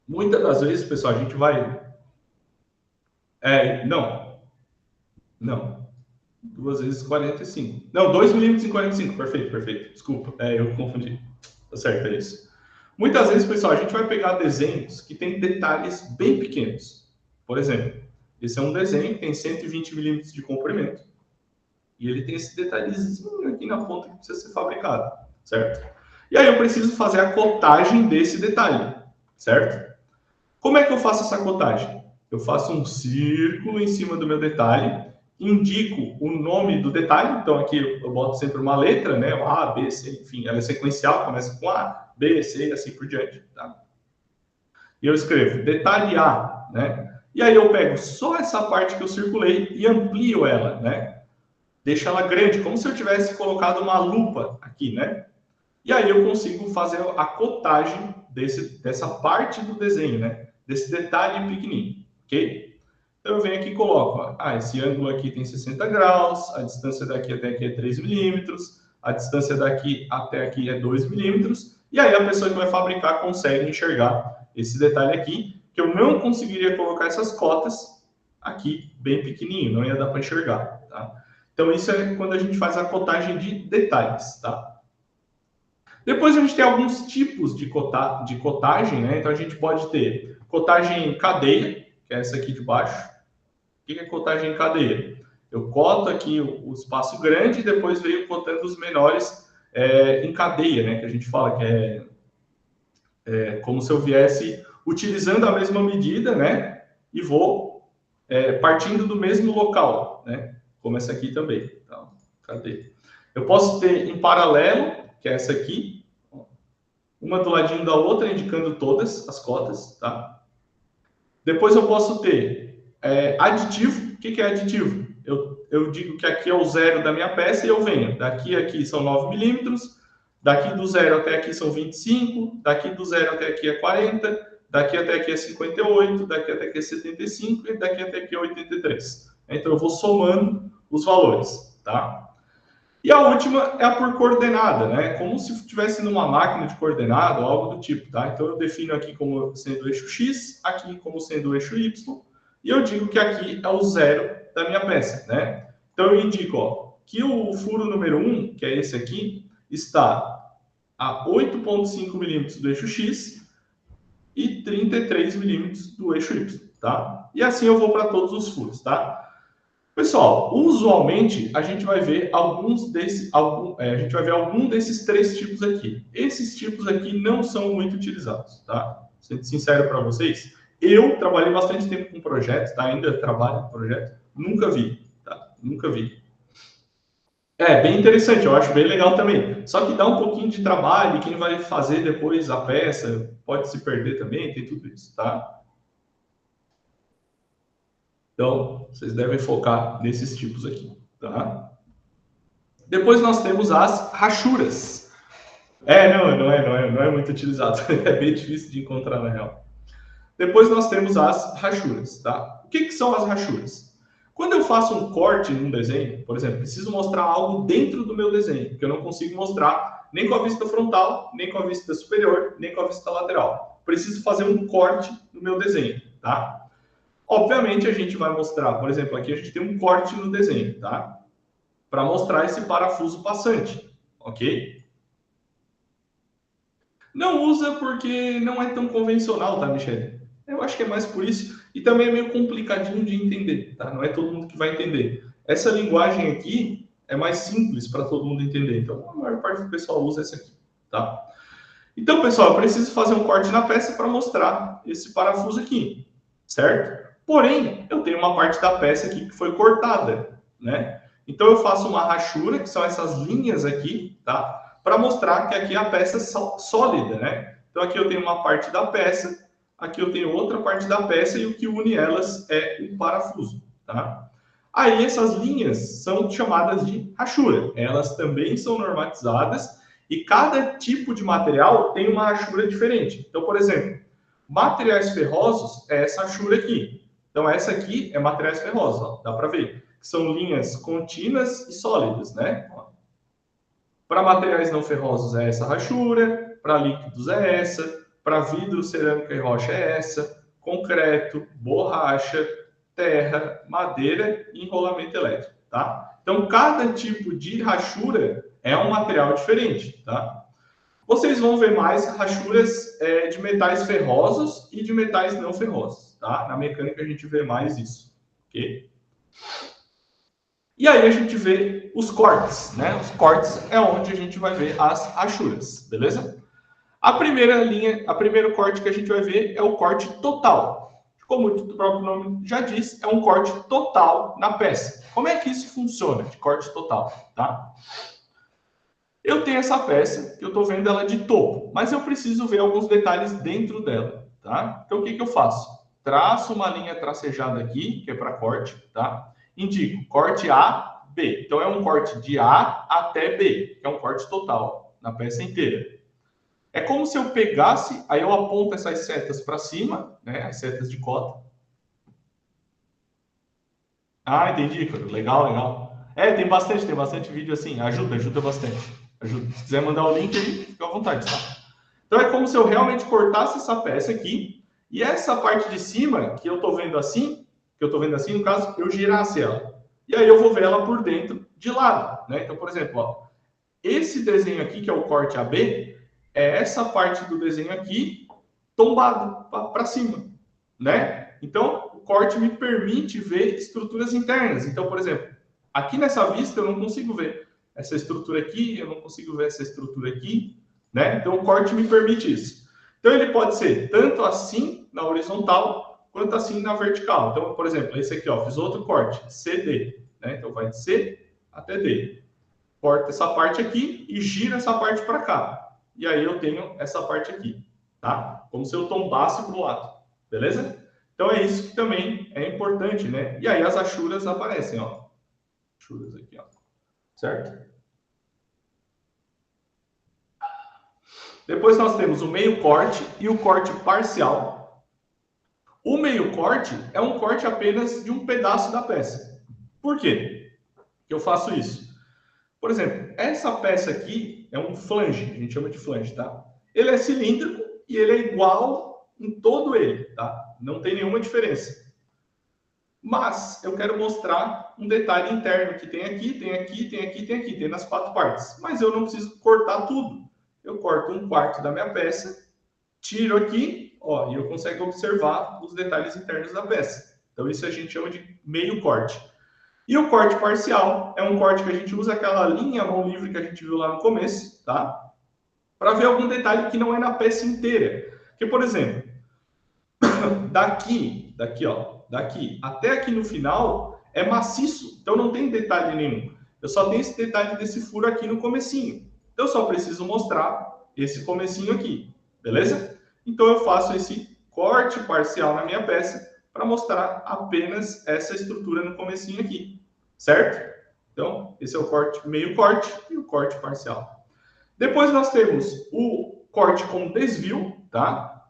Muitas das vezes, pessoal, a gente vai... Não. 2 vezes 45. Não, 2 milímetros em 45. Perfeito. Desculpa, eu confundi. Tá certo, é isso. Muitas vezes, pessoal, a gente vai pegar desenhos que tem detalhes bem pequenos. Por exemplo, esse é um desenho que tem 120 milímetros de comprimento. E ele tem esse detalhezinho aqui na ponta que precisa ser fabricado, certo? E aí eu preciso fazer a cotagem desse detalhe, certo? Como é que eu faço essa cotagem? Eu faço um círculo em cima do meu detalhe, indico o nome do detalhe, então aqui eu boto sempre uma letra, né? O A, B, C, enfim, ela é sequencial, começa com A, B, C e assim por diante, tá? E eu escrevo detalhe A, né? E aí eu pego só essa parte que eu circulei e amplio ela, né? Deixo ela grande, como se eu tivesse colocado uma lupa aqui, né? E aí eu consigo fazer a cotagem dessa parte do desenho, né? Desse detalhe pequenininho, ok? Então eu venho aqui e coloco, esse ângulo aqui tem 60 graus, a distância daqui até aqui é 3 milímetros, a distância daqui até aqui é 2 milímetros, e aí a pessoa que vai fabricar consegue enxergar esse detalhe aqui, que eu não conseguiria colocar essas cotas aqui bem pequenininho, não ia dar para enxergar, tá? Então isso é quando a gente faz a cotagem de detalhes, tá? Depois a gente tem alguns tipos de cotagem, né? Então a gente pode ter cotagem em cadeia, que é essa aqui de baixo. O que é cotagem em cadeia? Eu coto aqui o espaço grande e depois venho cotando os menores em cadeia, né? Que a gente fala que é como se eu viesse utilizando a mesma medida, né? E vou partindo do mesmo local, né? Como essa aqui também. Então, cadeia. Eu posso ter em paralelo, que é essa aqui, uma do ladinho da outra, indicando todas as cotas, tá? Depois eu posso ter aditivo. O que é aditivo? Eu digo que aqui é o zero da minha peça e eu venho. Daqui a aqui são 9 milímetros, daqui do zero até aqui são 25, daqui do zero até aqui é 40, daqui até aqui é 58, daqui até aqui é 75 e daqui até aqui é 83. Então eu vou somando os valores, tá? E a última é a por coordenada, né? Como se estivesse numa máquina de coordenada ou algo do tipo, tá? Então eu defino aqui como sendo o eixo X, aqui como sendo o eixo Y, e eu digo que aqui é o zero da minha peça, né? Então eu indico, ó, que o furo número 1, que é esse aqui, está a 8,5 milímetros do eixo X e 33 milímetros do eixo Y, tá? E assim eu vou para todos os furos, tá? Pessoal, usualmente a gente vai ver algum desses três tipos aqui. Esses tipos aqui não são muito utilizados, tá? Sendo sincero para vocês, eu trabalhei bastante tempo com projetos, tá? Ainda trabalho com projeto, nunca vi, tá? Nunca vi. É bem interessante, eu acho bem legal também. Só que dá um pouquinho de trabalho, e quem vai fazer depois a peça pode se perder também, tem tudo isso, tá? Então, vocês devem focar nesses tipos aqui, tá? Depois nós temos as rachuras. Não é muito utilizado. É bem difícil de encontrar na real. Depois nós temos as rachuras, tá? O que são as rachuras? Quando eu faço um corte num desenho, por exemplo, preciso mostrar algo dentro do meu desenho, porque eu não consigo mostrar nem com a vista frontal, nem com a vista superior, nem com a vista lateral. Preciso fazer um corte no meu desenho, tá? Obviamente a gente vai mostrar, por exemplo, aqui a gente tem um corte no desenho, tá? Para mostrar esse parafuso passante, ok? Não usa porque não é tão convencional, tá, Michele? Eu acho que é mais por isso. E também é meio complicadinho de entender, tá? Não é todo mundo que vai entender. Essa linguagem aqui é mais simples para todo mundo entender. Então, a maior parte do pessoal usa essa aqui, tá? Então, pessoal, eu preciso fazer um corte na peça para mostrar esse parafuso aqui, certo? Porém, eu tenho uma parte da peça aqui que foi cortada, né? Então, eu faço uma rachura, que são essas linhas aqui, tá? Para mostrar que aqui é a peça sólida, né? Então, aqui eu tenho uma parte da peça, aqui eu tenho outra parte da peça e o que une elas é um parafuso, tá? Aí, essas linhas são chamadas de rachura. Elas também são normatizadas e cada tipo de material tem uma rachura diferente. Então, por exemplo, materiais ferrosos é essa rachura aqui. Então, essa aqui é materiais ferrosos, ó, dá para ver. São linhas contínuas e sólidas, né? Para materiais não ferrosos é essa rachura, para líquidos é essa, para vidro, cerâmica e rocha é essa, concreto, borracha, terra, madeira e enrolamento elétrico, tá? Então, cada tipo de rachura é um material diferente, tá? Vocês vão ver mais rachuras de metais ferrosos e de metais não ferrosos, tá? Na mecânica a gente vê mais isso, ok? E aí a gente vê os cortes, né? Os cortes é onde a gente vai ver as rachuras, beleza? A primeira linha, a primeiro corte que a gente vai ver é o corte total. Como o próprio nome já diz, é um corte total na peça. Como é que isso funciona, de corte total, tá? Eu tenho essa peça, que eu estou vendo ela de topo, mas eu preciso ver alguns detalhes dentro dela, tá? Então, o que eu faço? Traço uma linha tracejada aqui, que é para corte, tá? Indico corte A, B. Então, é um corte de A até B, que é um corte total, na peça inteira. É como se eu pegasse, aí eu aponto essas setas para cima, né? As setas de cota. Ah, entendi, cara. Legal, legal. É, tem bastante vídeo assim. Ajuda bastante. Ajuda. Se quiser mandar o link aí, fica à vontade, tá? Então é como se eu realmente cortasse essa peça aqui e essa parte de cima que eu tô vendo assim, no caso, eu girasse ela. E aí eu vou ver ela por dentro de lado, né? Então, por exemplo, ó, esse desenho aqui, que é o corte AB, é essa parte do desenho aqui tombado para cima, né? Então, o corte me permite ver estruturas internas. Então, por exemplo, aqui nessa vista eu não consigo ver essa estrutura aqui, eu não consigo ver essa estrutura aqui, né? Então, o corte me permite isso. Então, ele pode ser tanto assim na horizontal, quanto assim na vertical. Então, por exemplo, esse aqui, ó, fiz outro corte, CD, né? Então, vai de C até D. Corta essa parte aqui e gira essa parte para cá. E aí eu tenho essa parte aqui, tá? Como se eu tombasse para o lado, beleza? Então é isso que também é importante, né? E aí as achuras aparecem, ó. Achuras aqui, ó. Certo? Depois nós temos o meio corte e o corte parcial. O meio corte é um corte apenas de um pedaço da peça. Por quê que eu faço isso? Por exemplo, essa peça aqui é um flange, a gente chama de flange, tá? Ele é cilíndrico e ele é igual em todo ele, tá? Não tem nenhuma diferença. Mas eu quero mostrar um detalhe interno que tem aqui, tem aqui, tem aqui, tem aqui, tem nas 4 partes. Mas eu não preciso cortar tudo. Eu corto 1/4 da minha peça, tiro aqui, ó, e eu consigo observar os detalhes internos da peça. Então isso a gente chama de meio corte. E o corte parcial é um corte que a gente usa aquela linha mão livre que a gente viu lá no começo, tá? Para ver algum detalhe que não é na peça inteira. Que, por exemplo, daqui até aqui no final é maciço, então não tem detalhe nenhum. Eu só tenho esse detalhe desse furo aqui no comecinho. Então eu só preciso mostrar esse comecinho aqui, beleza? Então eu faço esse corte parcial na minha peça para mostrar apenas essa estrutura no comecinho aqui, certo? Então, esse é o corte, meio corte e o corte parcial. Depois nós temos o corte com desvio, tá?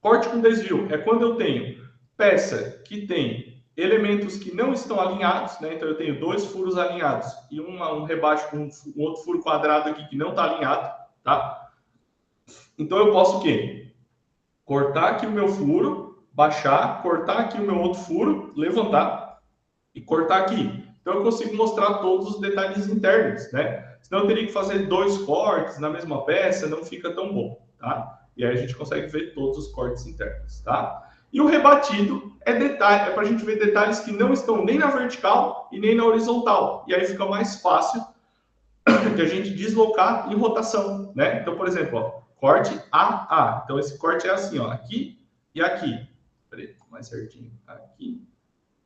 Corte com desvio é quando eu tenho peça que tem elementos que não estão alinhados, né? Então eu tenho 2 furos alinhados e um rebaixo com um outro furo quadrado aqui que não está alinhado, tá? Então eu posso o quê? Cortar aqui o meu furo, baixar, cortar aqui o meu outro furo, levantar e cortar aqui. Então eu consigo mostrar todos os detalhes internos, né? Senão eu teria que fazer 2 cortes na mesma peça, não fica tão bom, tá? E aí a gente consegue ver todos os cortes internos, tá? E o rebatido é detalhe, é para a gente ver detalhes que não estão nem na vertical e nem na horizontal. E aí fica mais fácil de a gente deslocar em rotação, né? Então, por exemplo, ó, corte AA. Então, esse corte é assim, ó, aqui e aqui. Peraí, mais certinho. Aqui.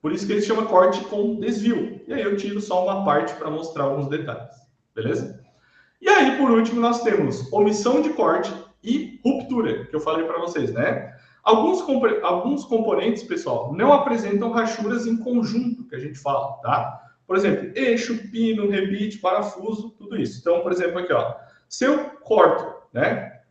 Por isso que ele chama corte com desvio. E aí eu tiro só uma parte para mostrar alguns detalhes, beleza? E aí, por último, nós temos omissão de corte e ruptura, que eu falei para vocês, né? Alguns componentes, pessoal, não apresentam rachuras em conjunto, que a gente fala, tá? Por exemplo, eixo, pino, rebite, parafuso, tudo isso. Então, por exemplo, aqui, ó, se eu corto, né?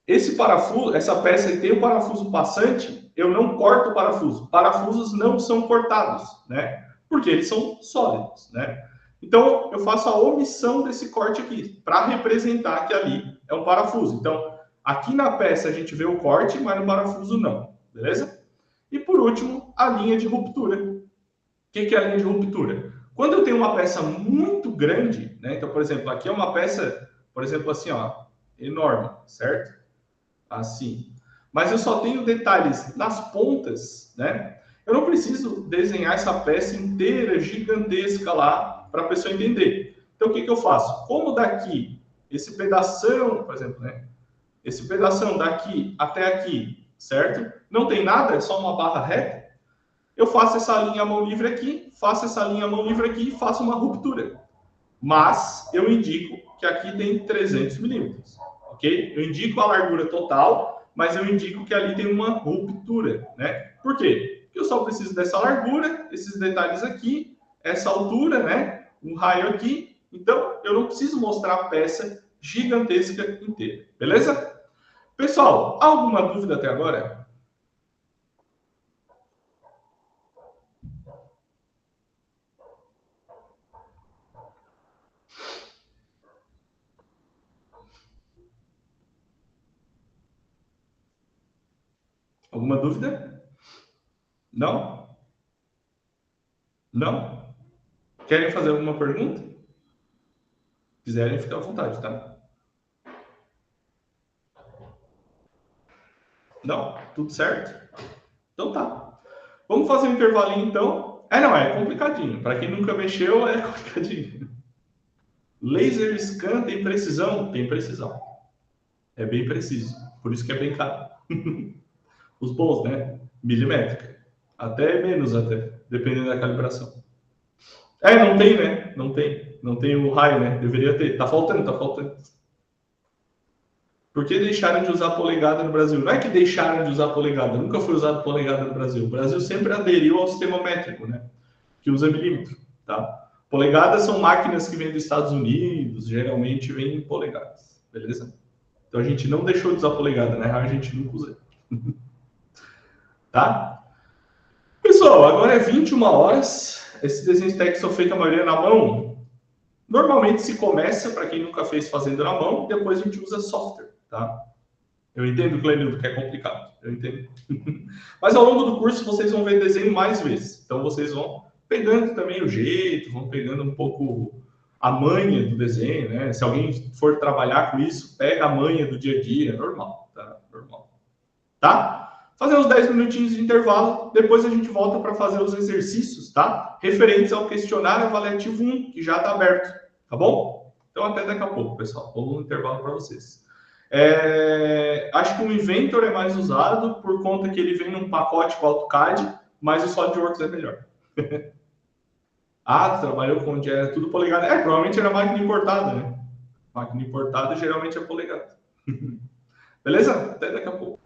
Esse parafuso, essa peça tem o parafuso passante, eu não corto o parafuso. Parafusos não são cortados, né? Porque eles são sólidos, né? Então, eu faço a omissão desse corte aqui, para representar que ali é um parafuso. Então, aqui na peça a gente vê o corte, mas no parafuso não, beleza? E por último, a linha de ruptura. O que é a linha de ruptura? Quando eu tenho uma peça muito grande, né? Então, por exemplo, aqui é uma peça, por exemplo, assim, ó, enorme, certo? Assim. Mas eu só tenho detalhes nas pontas, né? Eu não preciso desenhar essa peça inteira, gigantesca lá, Para a pessoa entender. Então, o que, que eu faço? Como daqui, esse pedação, por exemplo, né? Esse pedação daqui até aqui, certo? Não tem nada, é só uma barra reta. Eu faço essa linha mão livre aqui, faço essa linha mão livre aqui e faço uma ruptura. Mas eu indico que aqui tem 300 milímetros, ok? Eu indico a largura total, mas eu indico que ali tem uma ruptura, né? Por quê? Porque eu só preciso dessa largura, esses detalhes aqui, essa altura, né? Um raio aqui. Então, eu não preciso mostrar a peça gigantesca inteira, beleza? Pessoal, alguma dúvida até agora? Alguma dúvida? Não? Não? Querem fazer alguma pergunta? Se quiserem, fica à vontade, tá? Não? Tudo certo? Então tá. Vamos fazer um intervalinho então. Não, é complicadinho. Para quem nunca mexeu, é complicadinho. Laser scan tem precisão? Tem precisão. É bem preciso. Por isso que é bem caro. Os bons, né? Milimétrica. Até menos, até. Dependendo da calibração. Não tem, né? Não tem. Não tem o raio, né? Deveria ter. Tá faltando, tá faltando. Por que deixaram de usar polegada no Brasil? Não é que deixaram de usar polegada, nunca foi usado polegada no Brasil. O Brasil sempre aderiu ao sistema métrico, né? Que usa milímetro, tá? Polegadas são máquinas que vêm dos Estados Unidos, geralmente vêm em polegadas, beleza? Então a gente não deixou de usar polegada, né? A gente nunca usa, tá? Pessoal, agora é 21 horas. Esses desenhos técnicos são feitos a maioria na mão. Normalmente se começa, para quem nunca fez, fazendo na mão, depois a gente usa software, tá? Eu entendo, Clenildo, que é complicado. Eu entendo. Mas ao longo do curso vocês vão ver desenho mais vezes. Então vocês vão pegando também o jeito, vão pegando um pouco a manha do desenho, né? Se alguém for trabalhar com isso, pega a manha do dia a dia, é normal, tá? Normal. Tá? Fazer uns 10 minutinhos de intervalo, depois a gente volta para fazer os exercícios, tá? Referentes ao questionário avaliativo 1, que já está aberto, tá bom? Então até daqui a pouco, pessoal. Vamos no intervalo para vocês. Acho que o Inventor é mais usado por conta que ele vem num pacote com o AutoCAD, mas o SolidWorks é melhor. Tu trabalhou com onde é tudo polegada. Provavelmente era máquina importada, né? Máquina importada geralmente é polegada. Beleza? Até daqui a pouco.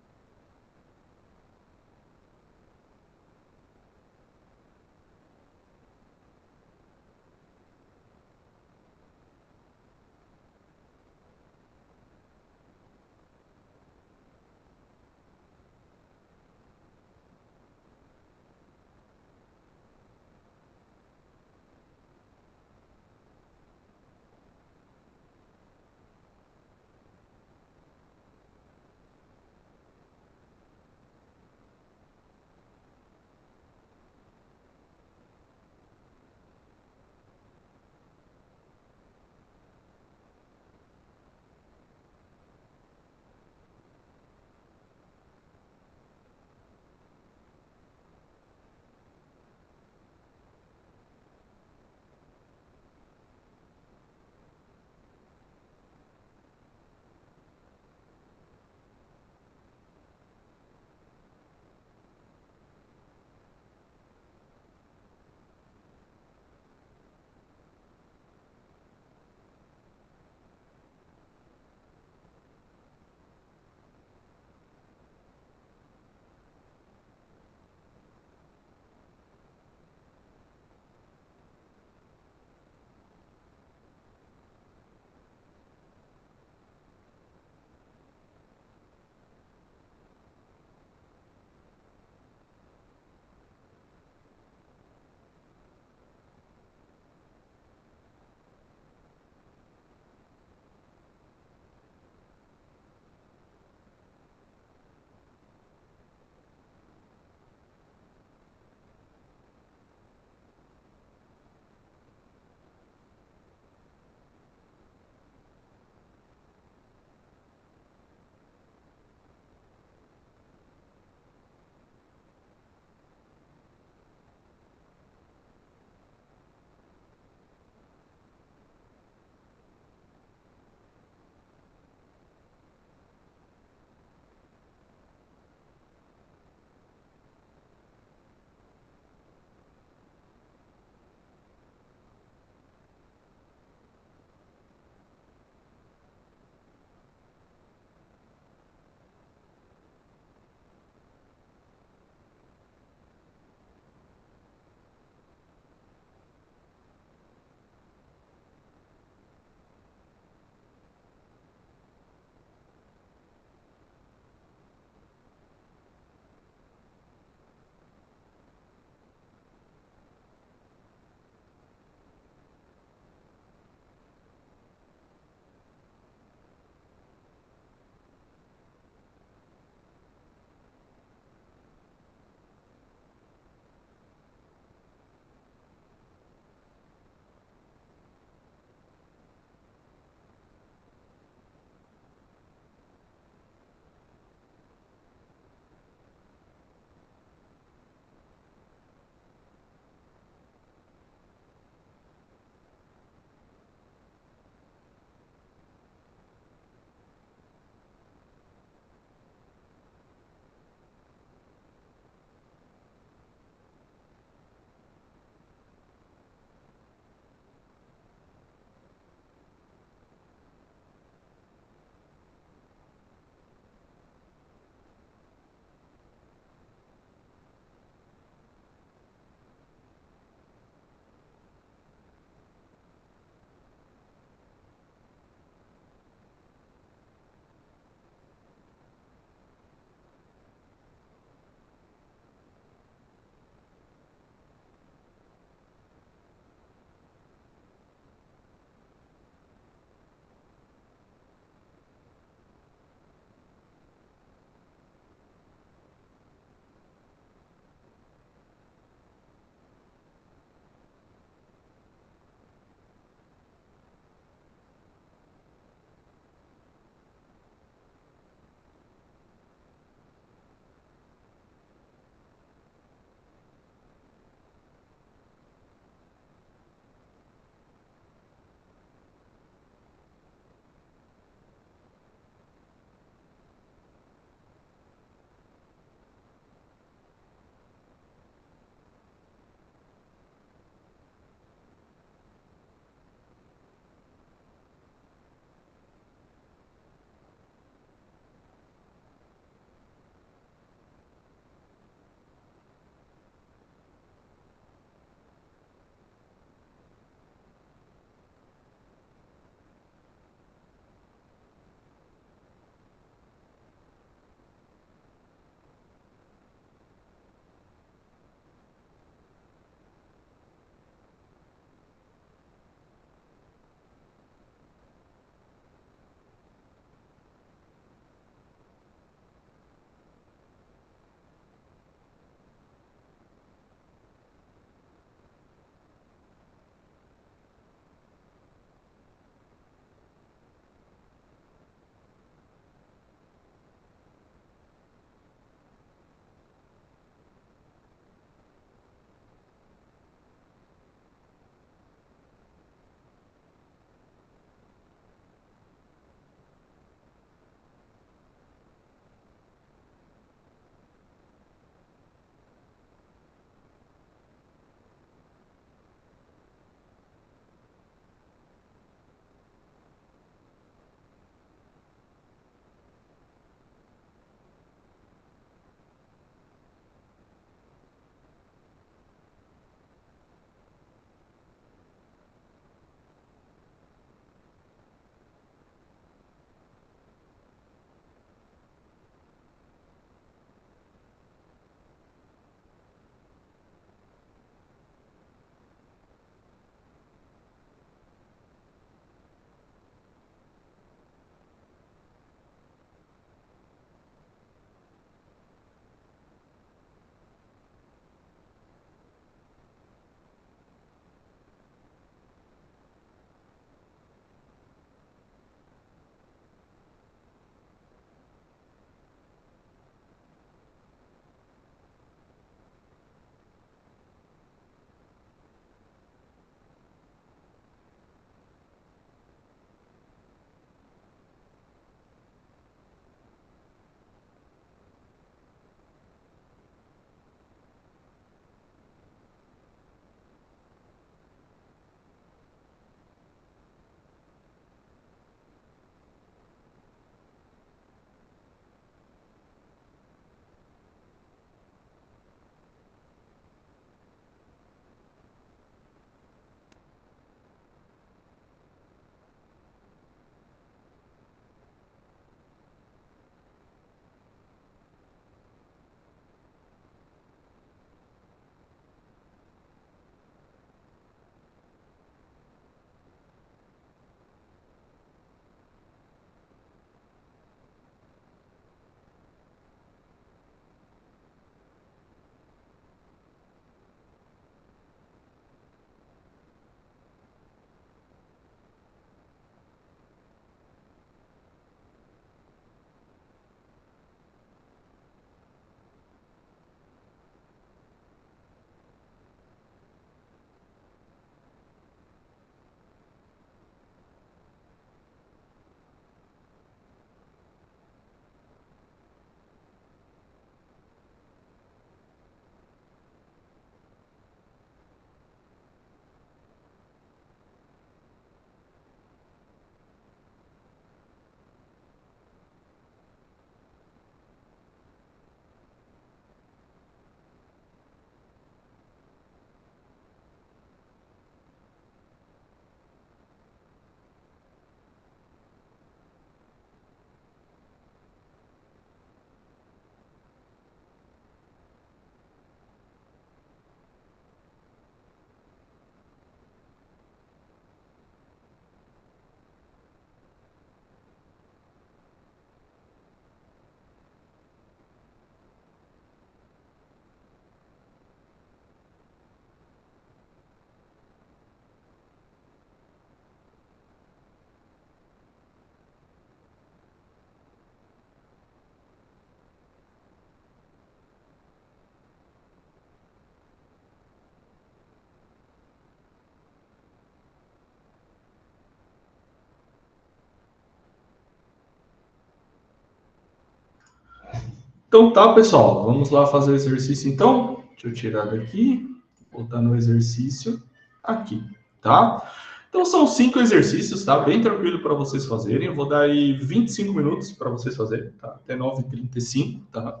Então tá, pessoal, vamos lá fazer o exercício então. Deixa eu tirar daqui, voltar no exercício aqui, tá? Então são 5 exercícios, tá? Bem tranquilo para vocês fazerem. Eu vou dar aí 25 minutos para vocês fazerem, tá? Até 9h35, tá?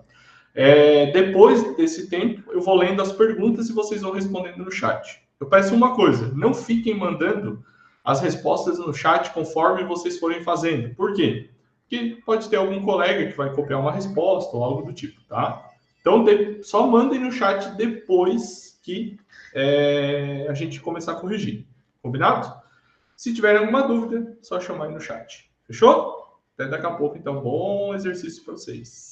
Depois desse tempo, eu vou lendo as perguntas e vocês vão respondendo no chat. Eu peço uma coisa, não fiquem mandando as respostas no chat conforme vocês forem fazendo. Por quê? Porque pode ter algum colega que vai copiar uma resposta ou algo do tipo, tá? Então, só mandem no chat depois que a gente começar a corrigir. Combinado? Se tiverem alguma dúvida, só chamar aí no chat. Fechou? Até daqui a pouco, então. Bom exercício para vocês.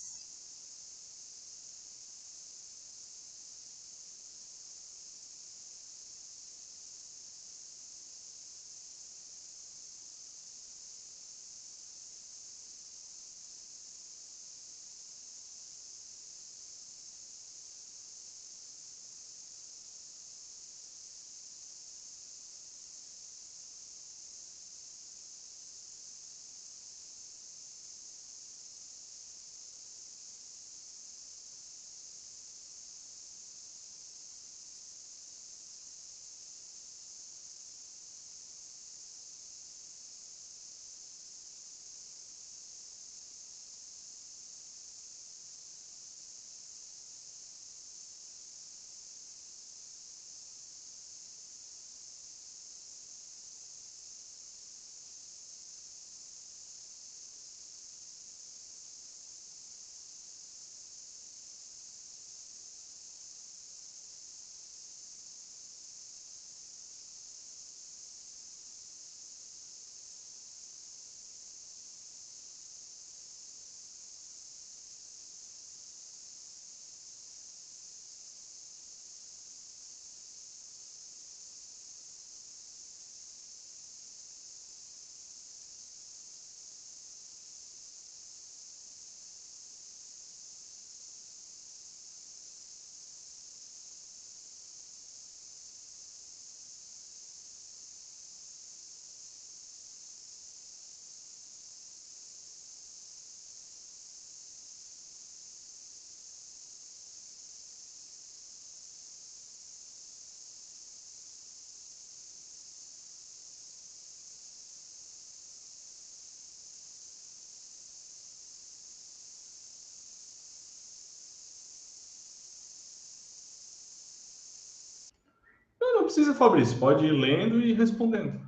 Não precisa, Fabrício. Pode ir lendo e respondendo.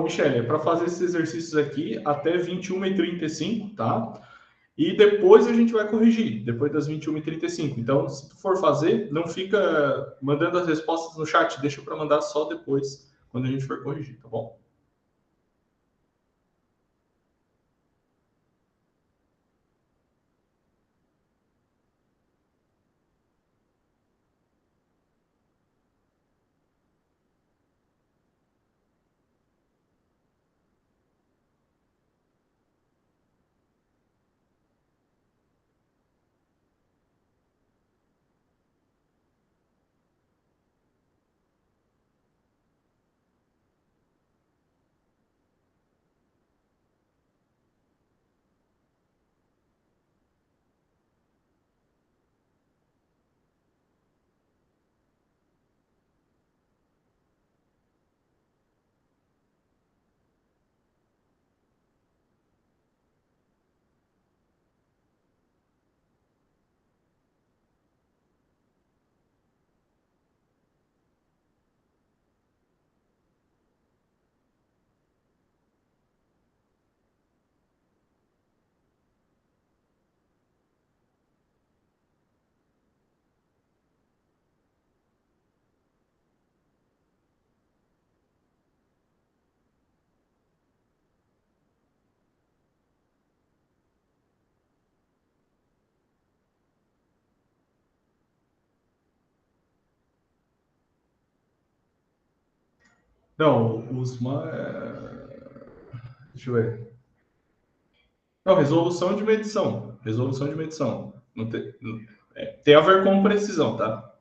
Michele, é para fazer esses exercícios aqui até 21h35, tá? E depois a gente vai corrigir, depois das 21h35. Então, se tu for fazer, não fica mandando as respostas no chat, deixa para mandar só depois, quando a gente for corrigir, tá bom? Não, deixa eu ver. Não, resolução de medição. Resolução de medição. Não tem a ver com precisão, tá?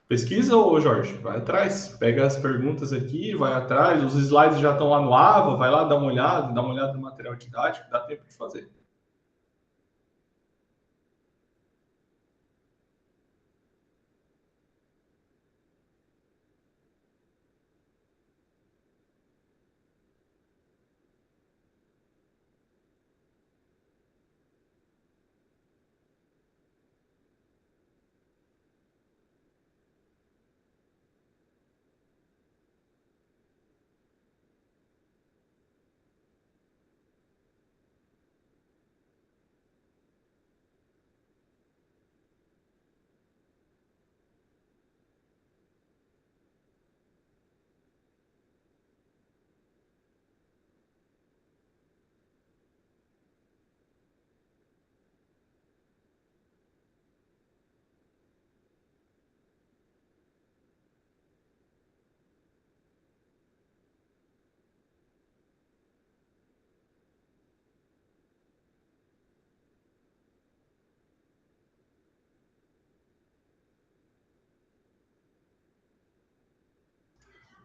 Pesquisa, ô Jorge, vai atrás, pega as perguntas aqui, vai atrás, os slides já estão lá no AVA, vai lá dar uma olhada, dá uma olhada no material didático, dá tempo de fazer.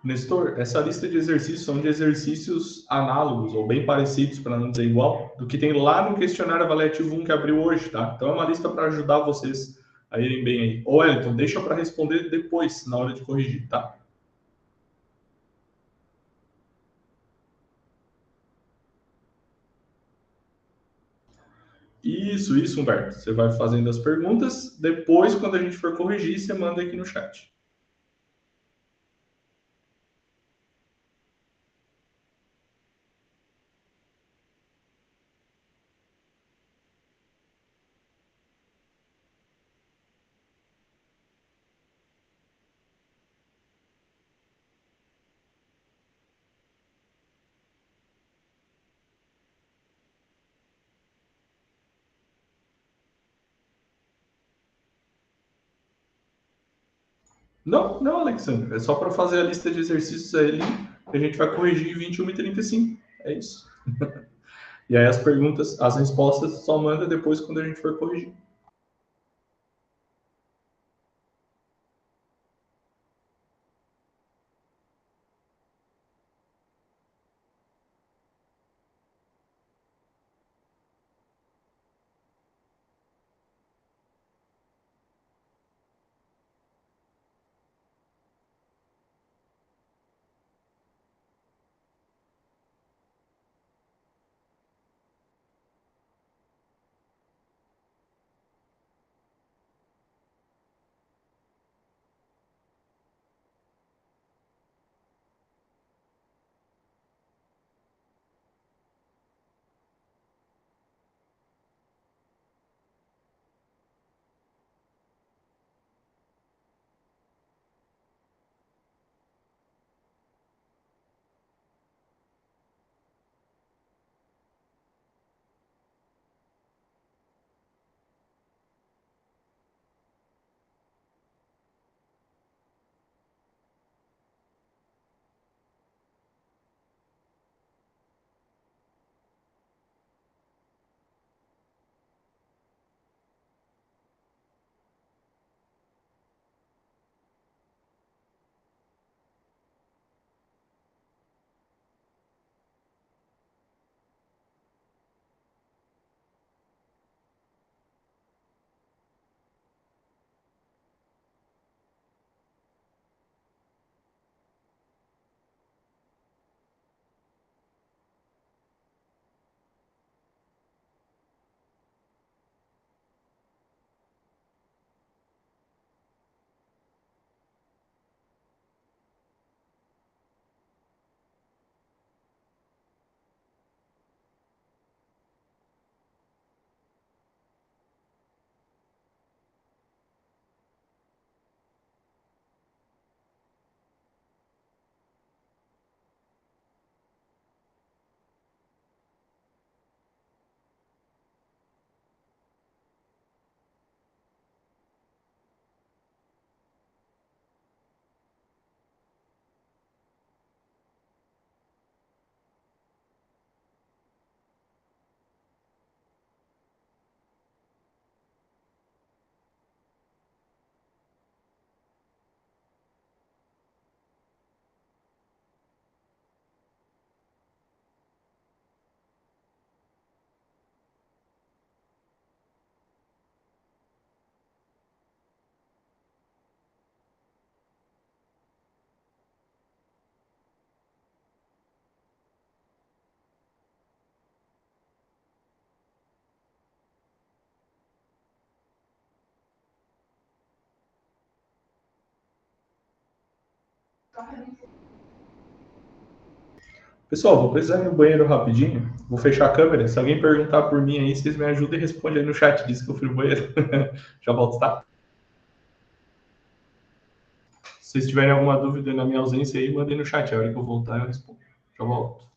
Nestor, essa lista de exercícios são de exercícios análogos, ou bem parecidos, para não dizer igual, do que tem lá no questionário avaliativo 1 que abriu hoje, tá? Então é uma lista para ajudar vocês a irem bem aí. Ô, Wellington, deixa para responder depois, na hora de corrigir, tá? Isso, Humberto. Você vai fazendo as perguntas, depois, quando a gente for corrigir, você manda aqui no chat. Não, não, Alexandre. É só para fazer a lista de exercícios aí que a gente vai corrigir em 21 e 35. É isso. E aí as perguntas, as respostas só manda depois quando a gente for corrigir. Pessoal, vou precisar ir no banheiro rapidinho. Vou fechar a câmera. Se alguém perguntar por mim aí, vocês me ajudem e respondem aí no chat. Diz que eu fui no banheiro. Já volto, tá? Se vocês tiverem alguma dúvida na minha ausência aí, mandem no chat. A hora que eu voltar, eu respondo. Já volto.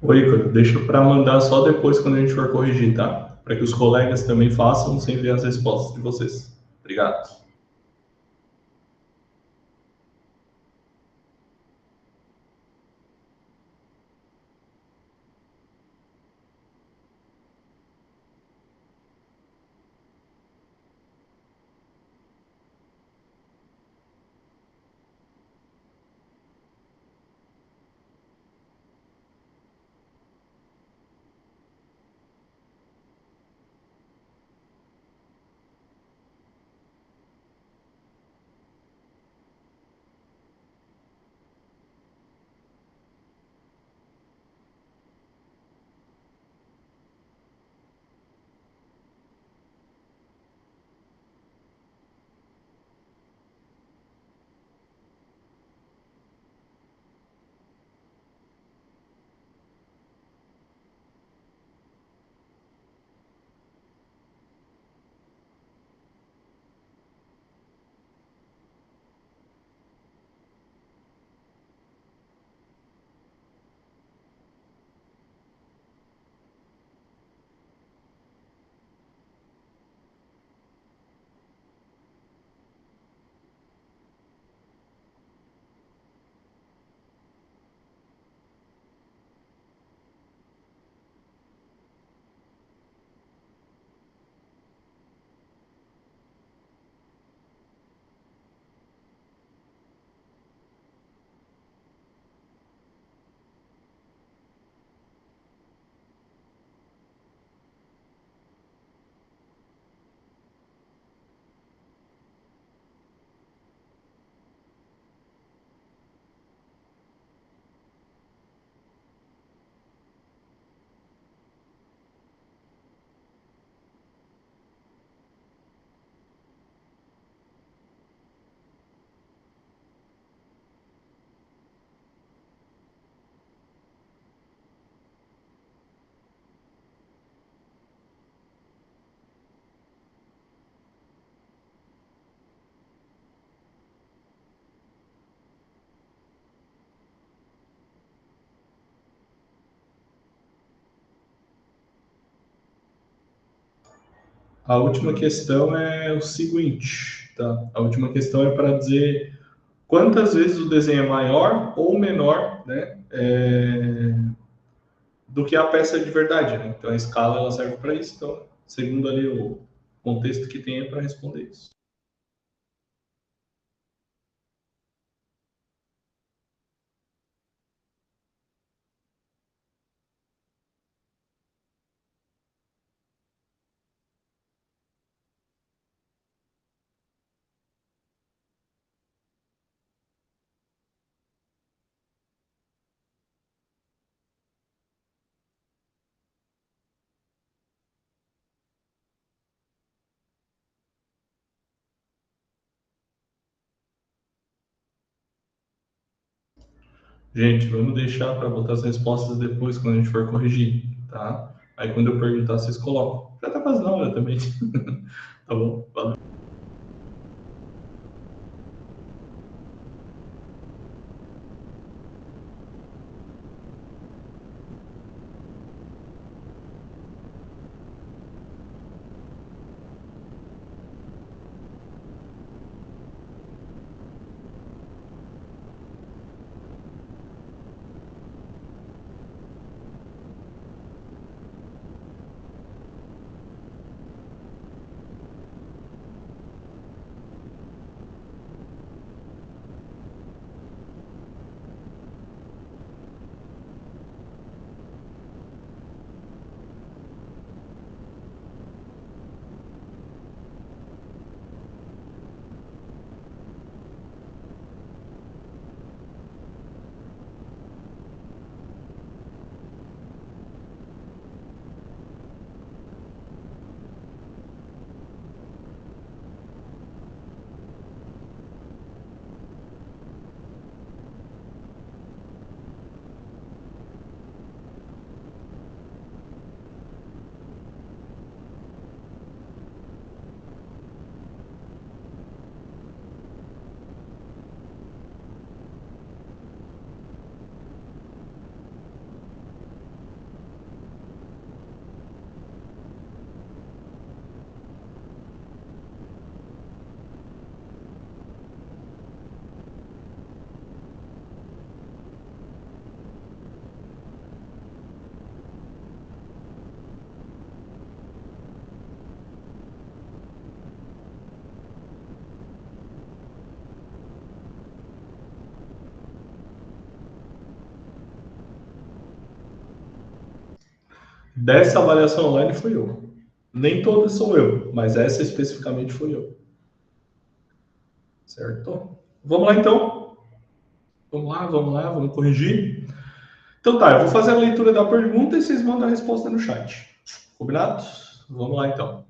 Ô, Igor, deixa para mandar só depois quando a gente for corrigir, tá? Para que os colegas também façam sem ver as respostas de vocês. Obrigado. A última questão é o seguinte, tá? A última questão é para dizer quantas vezes o desenho é maior ou menor, né, do que a peça de verdade, né? Então a escala ela serve para isso. Então, segundo ali o contexto que tem é para responder isso. Gente, vamos deixar para botar as respostas depois quando a gente for corrigir, tá? Aí quando eu perguntar, vocês colocam. Já tá quase na hora também. Tá bom? Valeu. Dessa avaliação online fui eu. Nem todas sou eu, mas essa especificamente fui eu. Certo? Vamos lá, então. Vamos lá, vamos corrigir. Então tá, eu vou fazer a leitura da pergunta e vocês mandam a resposta no chat. Combinado? Vamos lá, então.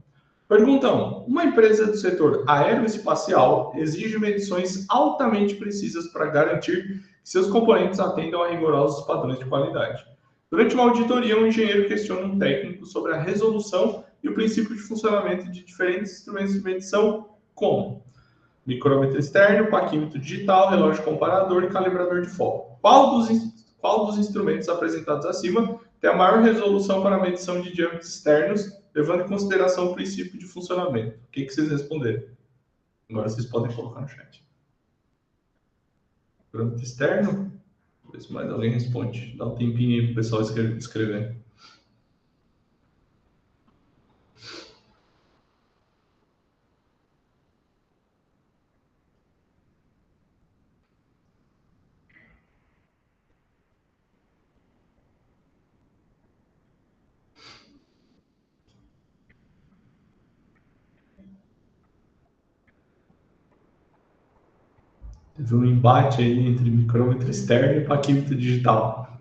Pergunta 1. Uma empresa do setor aeroespacial exige medições altamente precisas para garantir que seus componentes atendam a rigorosos padrões de qualidade. Durante uma auditoria, um engenheiro questiona um técnico sobre a resolução e o princípio de funcionamento de diferentes instrumentos de medição, como micrômetro externo, paquímetro digital, relógio comparador e calibrador de foco. Qual dos instrumentos apresentados acima tem a maior resolução para a medição de diâmetros externos, levando em consideração o princípio de funcionamento? O que vocês responderam? Agora vocês podem colocar no chat. Micrômetro externo? Vê se mais alguém responde. Dá um tempinho aí para o pessoal escrever. Teve um embate aí entre micrômetro externo e paquímetro digital.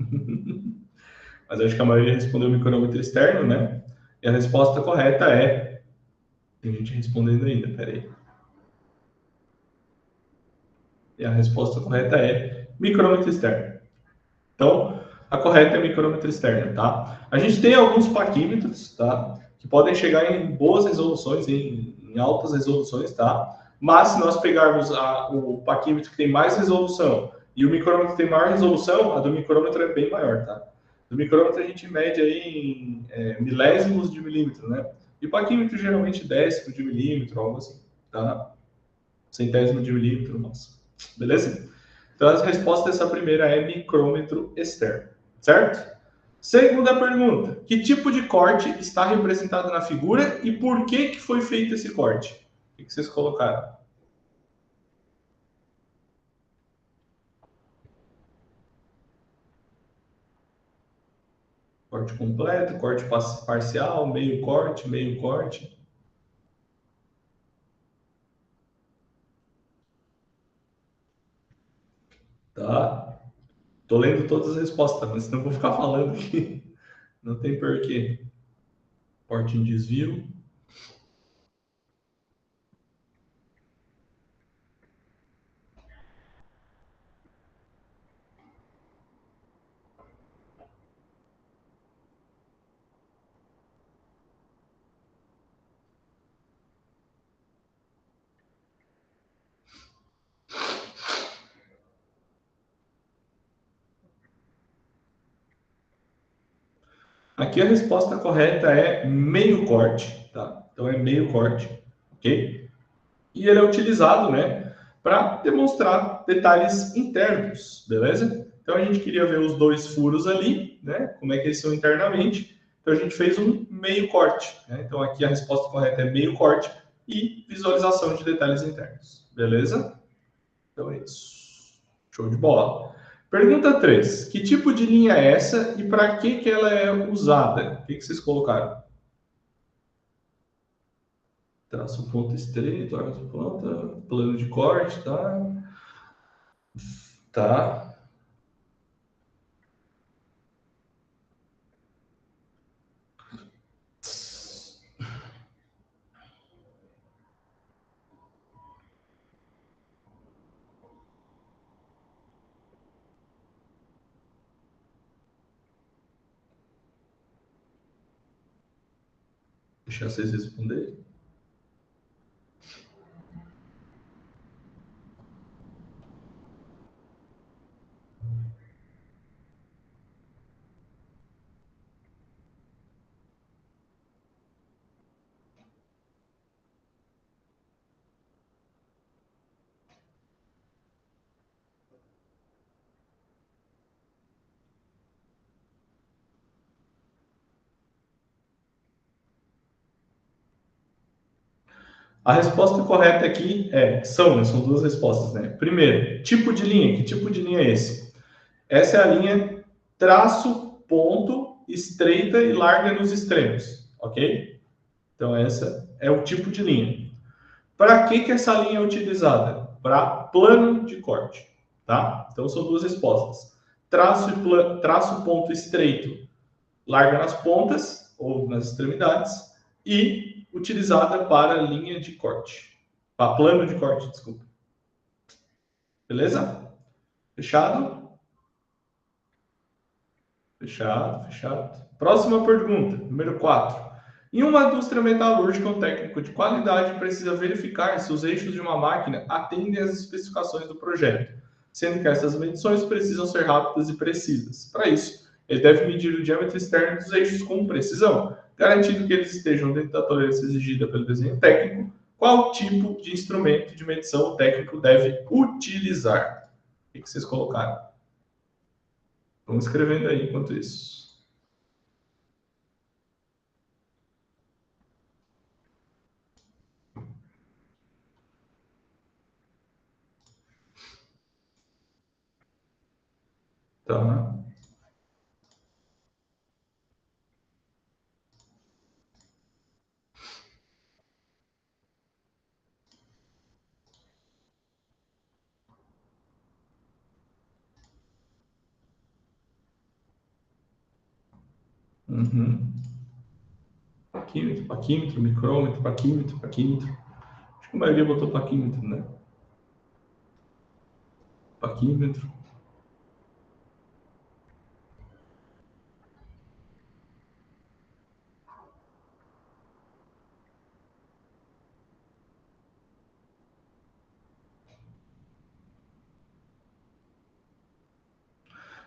Mas acho que a maioria respondeu micrômetro externo, né? E a resposta correta é... Tem gente respondendo ainda, peraí. E a resposta correta é micrômetro externo. Então, a correta é micrômetro externo, tá? A gente tem alguns paquímetros, tá? Que podem chegar em boas resoluções, em altas resoluções, tá? Mas se nós pegarmos o paquímetro que tem mais resolução e o micrômetro que tem maior resolução, a do micrômetro é bem maior, tá? Do micrômetro a gente mede aí em milésimos de milímetro, né? E o paquímetro geralmente décimo de milímetro, algo assim, tá? Centésimo de milímetro, nossa. Beleza? Então, a resposta dessa primeira é micrômetro externo, certo? Segunda pergunta. Que tipo de corte está representado na figura e por que foi feito esse corte? O que vocês colocaram? Corte completo, corte parcial, meio corte, meio corte. Tá? Tô lendo todas as respostas, mas senão eu vou ficar falando aqui. Não tem porquê. Corte em desvio. Aqui a resposta correta é meio corte, tá? Então é meio corte, ok? E ele é utilizado, né, para demonstrar detalhes internos, beleza? Então a gente queria ver os dois furos ali, né? Como é que eles são internamente. Então a gente fez um meio corte, né? Então aqui a resposta correta é meio corte e visualização de detalhes internos, beleza? Então é isso. Show de bola. Pergunta 3. Que tipo de linha é essa e para que ela é usada? O que vocês colocaram? Traço ponta estreito, traço ponta, plano de corte, tá? Tá. Deixar vocês responderem. A resposta correta aqui são duas respostas, né? Primeiro, tipo de linha. Que tipo de linha é esse? Essa é a linha traço ponto estreita e larga nos extremos, ok? Então, essa é o tipo de linha. Para que essa linha é utilizada? Para plano de corte, tá? Então, são duas respostas. Traço ponto estreito, larga nas pontas ou nas extremidades, e utilizada para linha de corte. Para plano de corte, desculpa. Beleza? Fechado? Fechado, fechado. Próxima pergunta, número 4. Em uma indústria metalúrgica, um técnico de qualidade precisa verificar se os eixos de uma máquina atendem às especificações do projeto, sendo que essas medições precisam ser rápidas e precisas. Para isso, ele deve medir o diâmetro externo dos eixos com precisão, garantindo que eles estejam dentro da tolerância exigida pelo desenho técnico. Qual tipo de instrumento de medição o técnico deve utilizar? O que vocês colocaram? Vamos escrevendo aí enquanto isso. Tá. Uhum. Paquímetro, micrômetro, paquímetro. Acho que a maioria botou paquímetro, né? Paquímetro.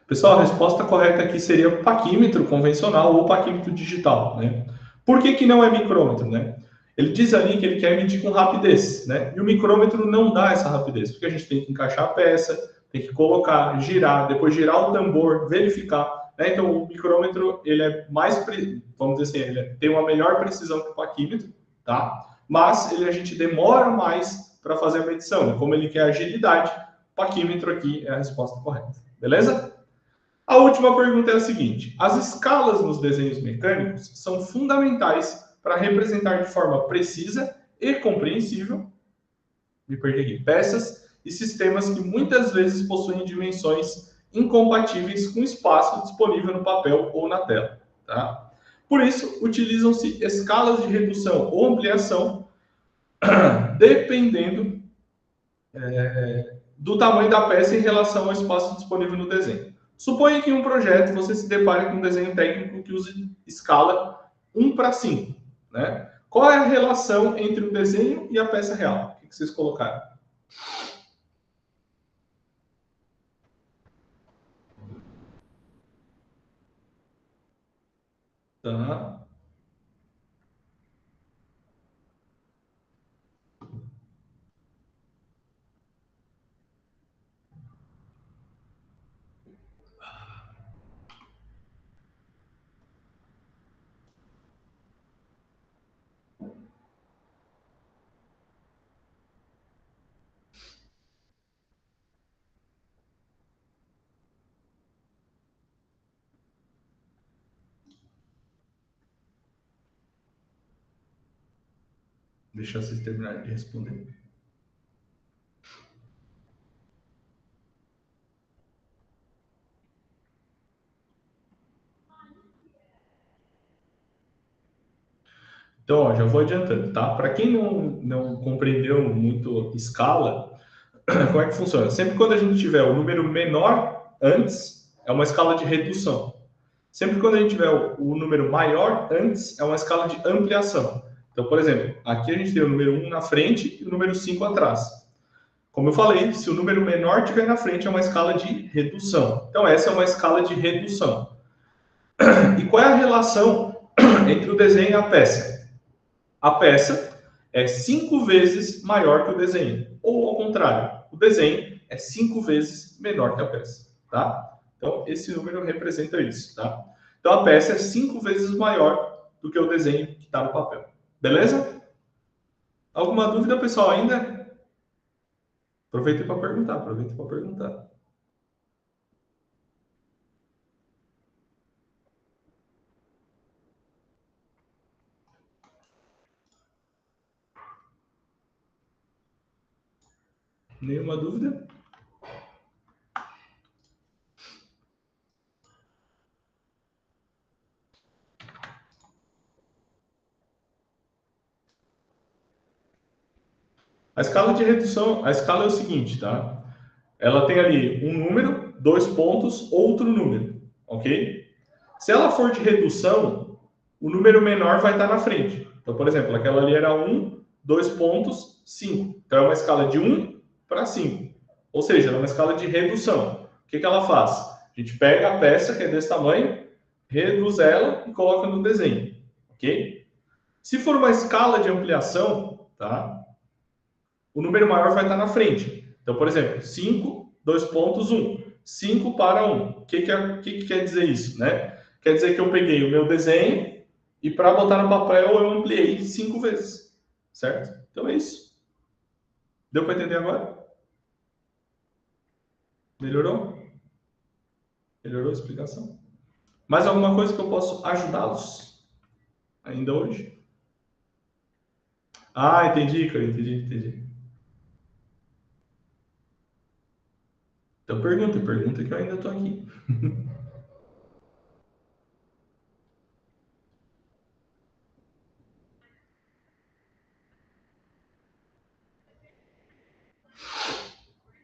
Pessoal, a resposta correta aqui seria paquímetro convencional ou paquímetro digital, né? Por que não é micrômetro, né? Ele diz ali que ele quer medir com rapidez, né? E o micrômetro não dá essa rapidez, porque a gente tem que encaixar a peça, tem que colocar, girar, depois girar o tambor, verificar, né? Então, o micrômetro, ele é mais, vamos dizer assim, ele tem uma melhor precisão que o paquímetro, tá? Mas a gente demora mais para fazer a medição. E como ele quer agilidade, o paquímetro aqui é a resposta correta. Beleza? A última pergunta é a seguinte: as escalas nos desenhos mecânicos são fundamentais para representar de forma precisa e compreensível, me perdi aqui, peças e sistemas que muitas vezes possuem dimensões incompatíveis com o espaço disponível no papel ou na tela. Tá? Por isso, utilizam-se escalas de redução ou ampliação dependendo do tamanho da peça em relação ao espaço disponível no desenho. Suponha que em um projeto você se depare com um desenho técnico que use escala 1:5, né? Qual é a relação entre o desenho e a peça real? O que vocês colocaram? Tá. Deixa vocês terminarem de responder. Então, ó, já vou adiantando, tá? Para quem não compreendeu muito escala, como é que funciona? Sempre quando a gente tiver o número menor antes, é uma escala de redução. Sempre quando a gente tiver o número maior antes, é uma escala de ampliação. Então, por exemplo, aqui a gente tem o número 1 na frente e o número 5 atrás. Como eu falei, se o número menor estiver na frente, é uma escala de redução. Então, essa é uma escala de redução. E qual é a relação entre o desenho e a peça? A peça é 5 vezes maior que o desenho. Ou, ao contrário, o desenho é 5 vezes menor que a peça. Tá? Então, esse número representa isso. Tá? Então, a peça é 5 vezes maior do que o desenho que está no papel. Beleza? Alguma dúvida, pessoal, ainda? Aproveita para perguntar, aproveita para perguntar. Nenhuma dúvida? A escala de redução, a escala é o seguinte, tá? Ela tem ali um número, 2 pontos, outro número, ok? Se ela for de redução, o número menor vai estar na frente. Então, por exemplo, aquela ali era 1, 2 pontos, 5. Então, é uma escala de 1 para 5. Ou seja, ela é uma escala de redução. O que ela faz? A gente pega a peça, que é desse tamanho, reduz ela e coloca no desenho, ok? Se for uma escala de ampliação, tá? O número maior vai estar na frente. Então, por exemplo, 5, 2 pontos, 1. 5 para 1. O que quer dizer isso, né? Quer dizer que eu peguei o meu desenho e para botar no papel eu ampliei 5 vezes, certo? Então é isso. Deu para entender agora? Melhorou? Melhorou a explicação? Mais alguma coisa que eu posso ajudá-los ainda hoje? Ah, entendi, cara, entendi. Então pergunta que eu ainda estou aqui.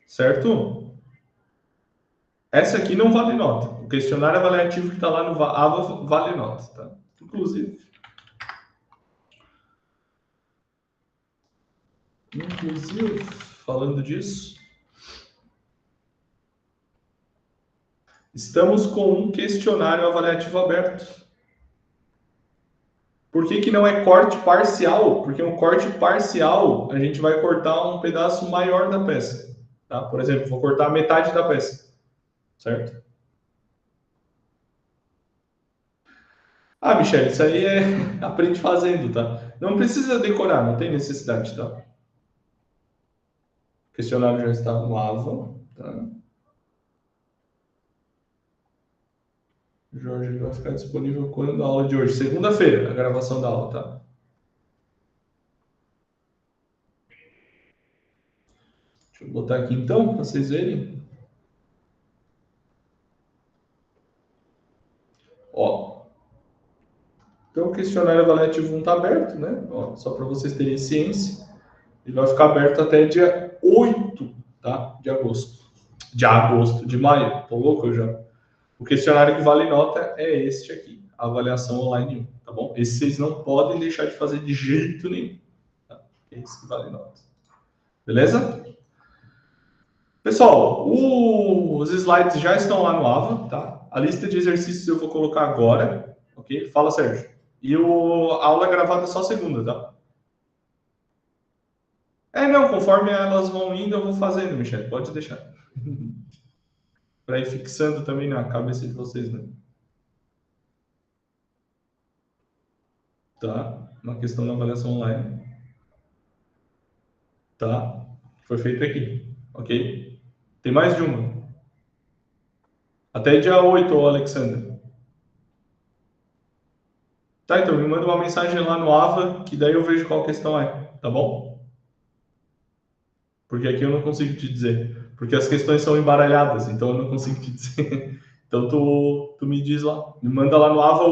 Certo? Essa aqui não vale nota. O questionário avaliativo que está lá no AVA vale nota, tá? Inclusive, falando disso, estamos com um questionário avaliativo aberto. Por que não é corte parcial? Porque um corte parcial, a gente vai cortar um pedaço maior da peça. Tá? Por exemplo, vou cortar metade da peça. Certo? Ah, Michele, isso aí é aprende fazendo, tá? Não precisa decorar, não tem necessidade, tá? O questionário já está no AVA, tá? Jorge vai ficar disponível quando a aula de hoje? Segunda-feira, a gravação da aula, tá? Deixa eu botar aqui então, para vocês verem. Ó. Então, o questionário avaliativo 1 está aberto, né? Ó, só para vocês terem ciência. Ele vai ficar aberto até dia 8, tá? De agosto. De maio. Tô louco já. O questionário que vale nota é este aqui, a avaliação online 1, tá bom? Esse vocês não podem deixar de fazer de jeito nenhum. Tá? Esse que vale nota. Beleza? Pessoal, os slides já estão lá no AVA, tá? A lista de exercícios eu vou colocar agora, ok? Fala, Sérgio. E a aula é gravada só segunda, tá? Não, conforme elas vão indo, eu vou fazendo, Michele, pode deixar. Para ir fixando também na cabeça de vocês, né? Tá? Uma questão da avaliação online. Tá? Foi feito aqui, ok? Tem mais de uma. Até dia 8, Alexandre. Tá, então me manda uma mensagem lá no AVA, que daí eu vejo qual questão é, tá bom? Porque aqui eu não consigo te dizer. Porque as questões são embaralhadas, então eu não consigo te dizer. Então tu me diz lá. Me manda lá no AVA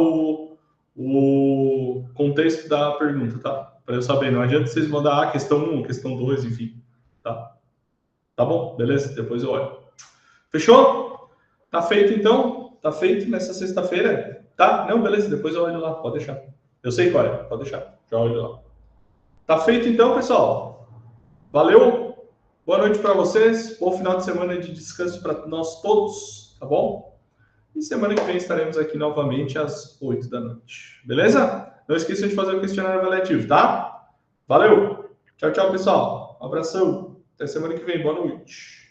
o contexto da pergunta, tá? Para eu saber. Não adianta vocês mandar a questão 1, questão 2, enfim. Tá? Tá bom? Beleza? Depois eu olho. Fechou? Tá feito então? Tá feito nessa sexta-feira? Tá? Não, beleza. Depois eu olho lá. Pode deixar. Eu sei qual é. Pode deixar. Já olho lá. Tá feito então, pessoal? Valeu? Boa noite para vocês. Bom final de semana de descanso para nós todos. Tá bom? E semana que vem estaremos aqui novamente às 8 da noite. Beleza? Não esqueçam de fazer o questionário avaliativo, tá? Valeu! Tchau, tchau, pessoal. Um abração. Até semana que vem. Boa noite.